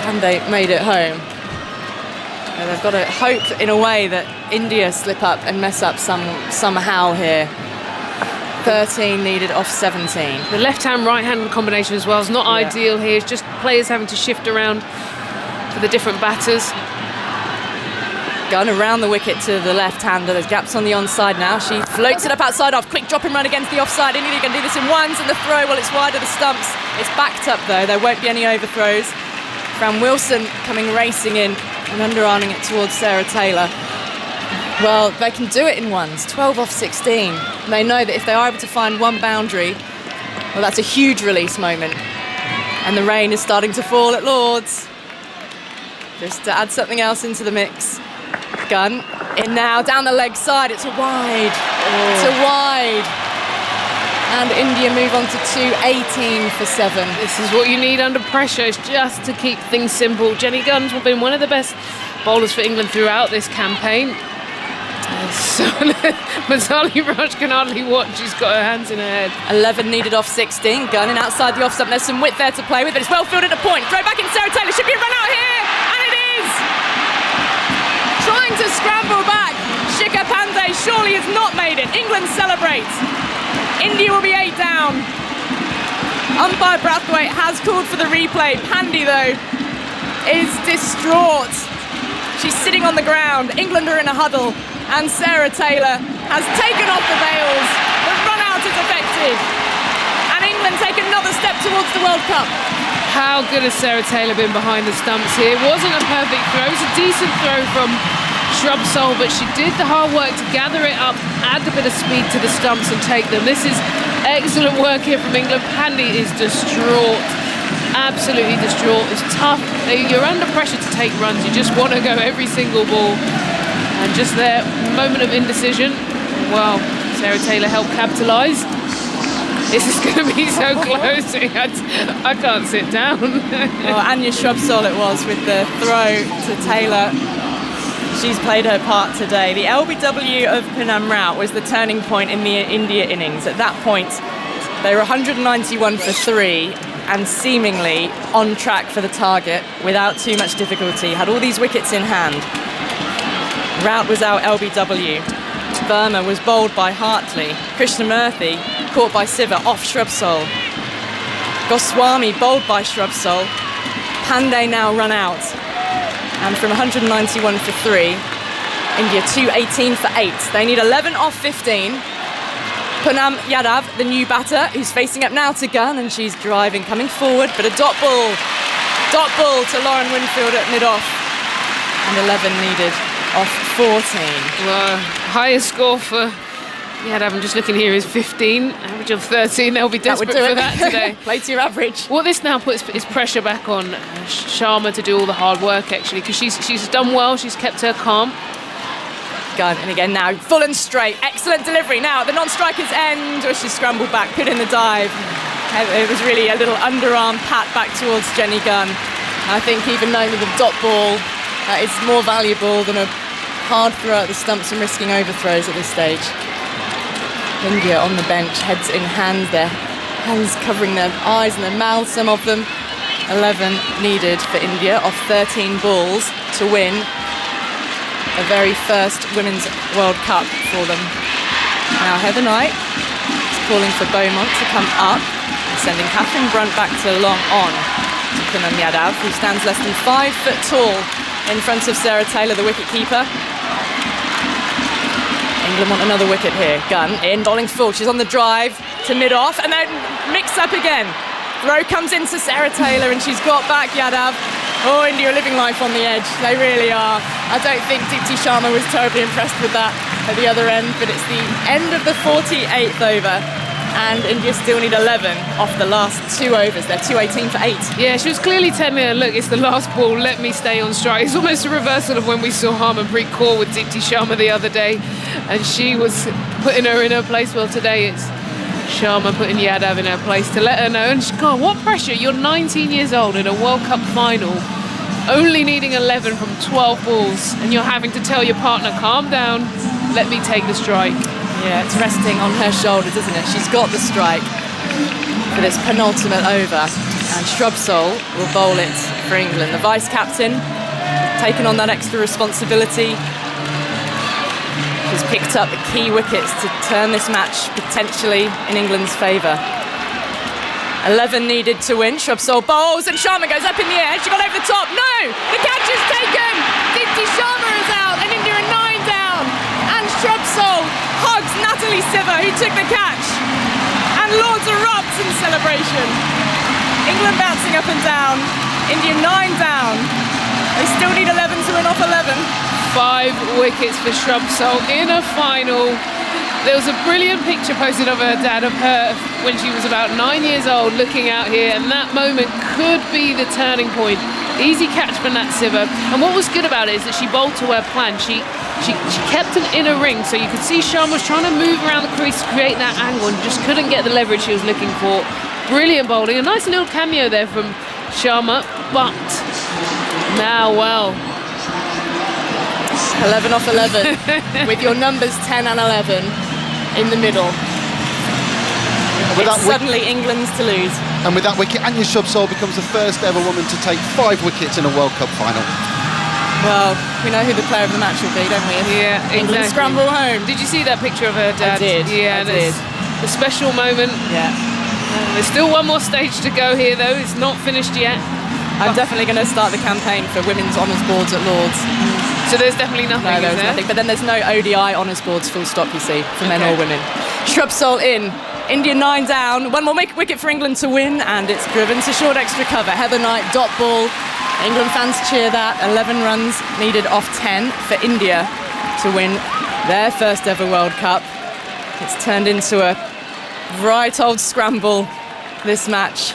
Pandey made it home. And they've got to hope in a way that India slip up and mess up somehow here. 13 needed off 17. The left-hand, right-hand combination as well is not ideal here. It's just players having to shift around for the different batters. Gunn around the wicket to the left-hander. There's gaps on the onside now. She floats it up outside off. Quick drop and run against the offside. India can do this in ones, and the throw, well, it's wide of the stumps. It's backed up, though. There won't be any overthrows. Fran Wilson coming racing in and underarming it towards Sarah Taylor. Well, they can do it in ones. 12 off 16. They know that if they are able to find one boundary, well, that's a huge release moment. And the rain is starting to fall at Lord's. Just to add something else into the mix. Gunn in now, down the leg side. It's a wide. It's a wide. And India move on to 2-18 for 7. This is what you need under pressure. It's just to keep things simple. Jenny Gunn's been one of the best bowlers for England throughout this campaign. So Mithali Raj can hardly watch. She's got her hands in her head. 11 needed off 16. Gunn in outside the off stump. There's some width there to play with, but it's well fielded at point. Throw back in Sarah Taylor. Should be a run out here, and it is. Trying to scramble back. Shikha Pandey surely has not made it. England celebrates. India will be 8 down. Umpire Brathwaite has called for the replay. Pandey, though, is distraught. She's sitting on the ground. England are in a huddle. And Sarah Taylor has taken off the bails. The run-out is effective. And England take another step towards the World Cup. How good has Sarah Taylor been behind the stumps here? It wasn't a perfect throw. It was a decent throw from Shrubsole, but she did the hard work to gather it up, add a bit of speed to the stumps and take them. This is excellent work here from England. Pandey is distraught. Absolutely distraught. It's tough. You're under pressure to take runs. You just want to go every single ball. And just their moment of indecision. Well, Sarah Taylor helped capitalise. This is going to be so close. I can't sit down. Well, Anya Shrubsole it was with the throw to Taylor. She's played her part today. The LBW of Poonam Rao was the turning point in the India innings. At that point, they were 191 for 3 and seemingly on track for the target without too much difficulty. Had all these wickets in hand. Rout was out LBW. Verma was bowled by Hartley. Krishnamurthy caught by Siva off Shrubsole. Goswami bowled by Shrubsole. Pandey now run out. And from 191 for 3, India 218 for 8. They need 11 off 15. Poonam Yadav, the new batter, who's facing up now to Gunn, and she's driving, coming forward, but a dot ball. Dot ball to Lauren Winfield at mid-off. And 11 needed off 14. Well, highest score for Yadav, I'm just looking here, is 15, average of 13. They'll be desperate for that today. Play to your average. What this now puts is pressure back on Sharma to do all the hard work, actually, because she's done well. She's kept her calm. Gunn, and again now, full and straight. Excellent delivery. Now at the non-striker's end, where she scrambled back, put in the dive. It was really a little underarm pat back towards Jenny Gunn. I think even knowing with the dot ball, it's more valuable than a hard throw at the stumps and risking overthrows at this stage. India on the bench, heads in hands, their hands covering their eyes and their mouths, some of them. 11 needed for India off 13 balls to win a very first Women's World Cup for them. Now Heather Knight is calling for Beaumont to come up, sending Catherine Brunt back to long on to Poonam Yadav, who stands less than 5 foot tall in front of Sarah Taylor, the wicket-keeper. England want another wicket here. Gunn in, bowling full. She's on the drive to mid-off, and then mixed up again. Throw comes into Sarah Taylor, and she's got back Yadav. Oh, India are living life on the edge. They really are. I don't think Deepti Sharma was terribly impressed with that at the other end, but it's the end of the 48th over, and India still need 11 off the last 2 overs. They're 218 for 8. Yeah, she was clearly telling her, look, it's the last ball, let me stay on strike. It's almost a reversal of when we saw Harmanpreet Kaur with Deepti Sharma the other day, and she was putting her in her place. Well, today it's Sharma putting Yadav in her place to let her know. And God, what pressure. You're 19 years old in a World Cup final, only needing 11 from 12 balls, and you're having to tell your partner, calm down, let me take the strike. Yeah, it's resting on her shoulders, isn't it? She's got the strike for this penultimate over, and Shrubsole will bowl it for England. The vice-captain taking on that extra responsibility. He's picked up the key wickets to turn this match potentially in England's favour. 11 needed to win. Shrubsole bowls and Sharma goes up in the air. She got over the top. No! The catch is taken! Deepti Sharma is out and India are 9 down. And Shrubsole hugs Natalie Siva, who took the catch. And Lords erupts in celebration. England bouncing up and down. India 9 down. They still need 11 to win off 11. 5 wickets for Shrubsole in a final. There was a brilliant picture posted of her dad, of her when she was about 9 years old, looking out here, and that moment could be the turning point. Easy catch for Nat Siva, and what was good about it is that she bowled to her plan. She kept an inner ring, so you could see Sharma was trying to move around the crease to create that angle and just couldn't get the leverage she was looking for. Brilliant bowling, a nice little cameo there from Sharma, but now, well, 11 off 11 with your numbers 10 and 11 in the middle. It's suddenly England's to lose. And with that wicket, Anya Shrubsole becomes the first ever woman to take 5 wickets in a World Cup final. Well, we know who the player of the match will be, don't we? Yeah, England exactly. scramble home. Did you see that picture of her dad? I did. Yeah, I did. The special moment. Yeah. There's still one more stage to go here, though. It's not finished yet. I'm definitely going to start the campaign for women's honours boards at Lords. So there's definitely nothing, No, there's is there? nothing. But then there's no ODI honours boards, full stop, you see, for men or women. Shrubsole in. India 9 down. One more wicket for England to win, and it's driven to short extra cover. Heather Knight, dot ball. England fans cheer that. 11 runs needed off 10 for India to win their first ever World Cup. It's turned into a right old scramble, this match.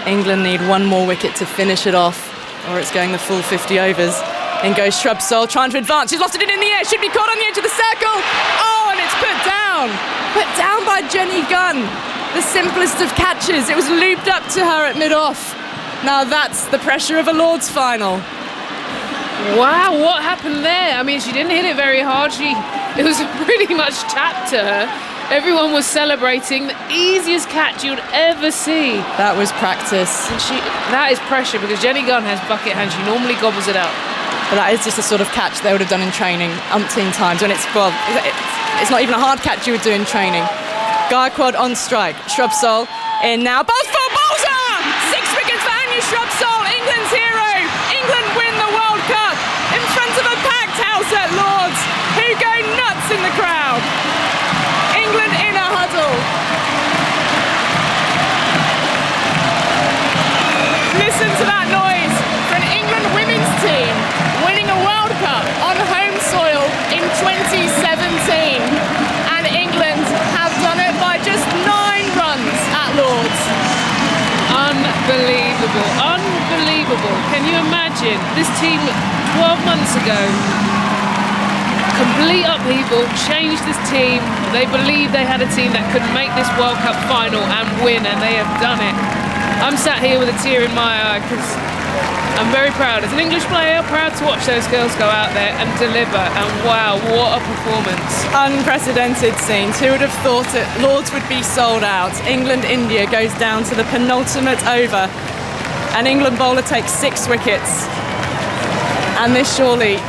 England need one more wicket to finish it off, or it's going the full 50 overs. In goes Shrubsole, trying to advance. She's lost it in the air. Should be caught on the edge of the circle. Oh, and it's put down. Put down by Jenny Gunn. The simplest of catches. It was looped up to her at mid-off. Now that's the pressure of a Lord's final. Wow, what happened there? I mean, she didn't hit it very hard. It was pretty much tapped to her. Everyone was celebrating. The easiest catch you'd ever see. That was practice. And that is pressure, because Jenny Gunn has bucket hands. She normally gobbles it up. But that is just the sort of catch they would have done in training umpteen times. When it's not even a hard catch you would do in training. Gaikwad on strike. Shrubsole in now. Bowls for Bowser! 6 wickets for Anya Shrubsole, England's hero. England win the World Cup in front of a packed house at Lords, who go nuts in the crowd. England in a huddle. Listen to that noise for an England women's team winning a World Cup on home soil in 2017. And England have done it by just 9 runs at Lords. Unbelievable, unbelievable. Can you imagine this team 12 months ago? Complete upheaval, changed this team. They believed they had a team that could make this World Cup final and win, and they have done it. I'm sat here with a tear in my eye because I'm very proud. As an English player, proud to watch those girls go out there and deliver. And wow, what a performance. Unprecedented scenes. Who would have thought it? Lords would be sold out. England-India goes down to the penultimate over. An England bowler takes 6 wickets. And this surely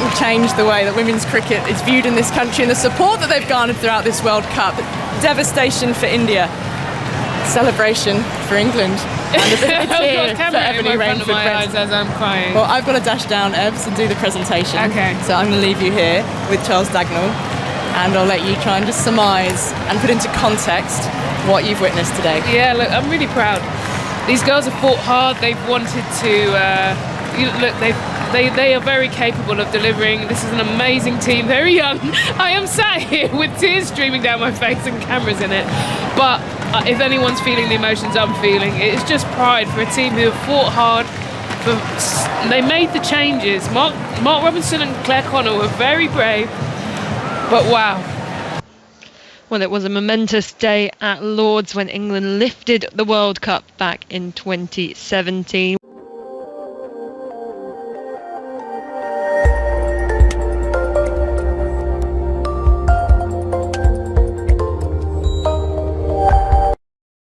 will change the way that women's cricket is viewed in this country and the support that they've garnered throughout this World Cup. Devastation for India. Celebration for England. And a bit of a tear for Ebony Rainford eyes as I'm crying. Well, I've got to dash down, Ebs, and do the presentation. Okay. So I'm going to leave you here with Charles Dagnall, and I'll let you try and just surmise and put into context what you've witnessed today. Yeah, look, I'm really proud. These girls have fought hard. They've wanted to, look, they've They are very capable of delivering. This is an amazing team, very young. I am sat here with tears streaming down my face and cameras in it. But if anyone's feeling the emotions I'm feeling, it's just pride for a team who have fought hard. They made the changes. Mark Robinson and Claire Connell were very brave, but wow. Well, it was a momentous day at Lord's when England lifted the World Cup back in 2017.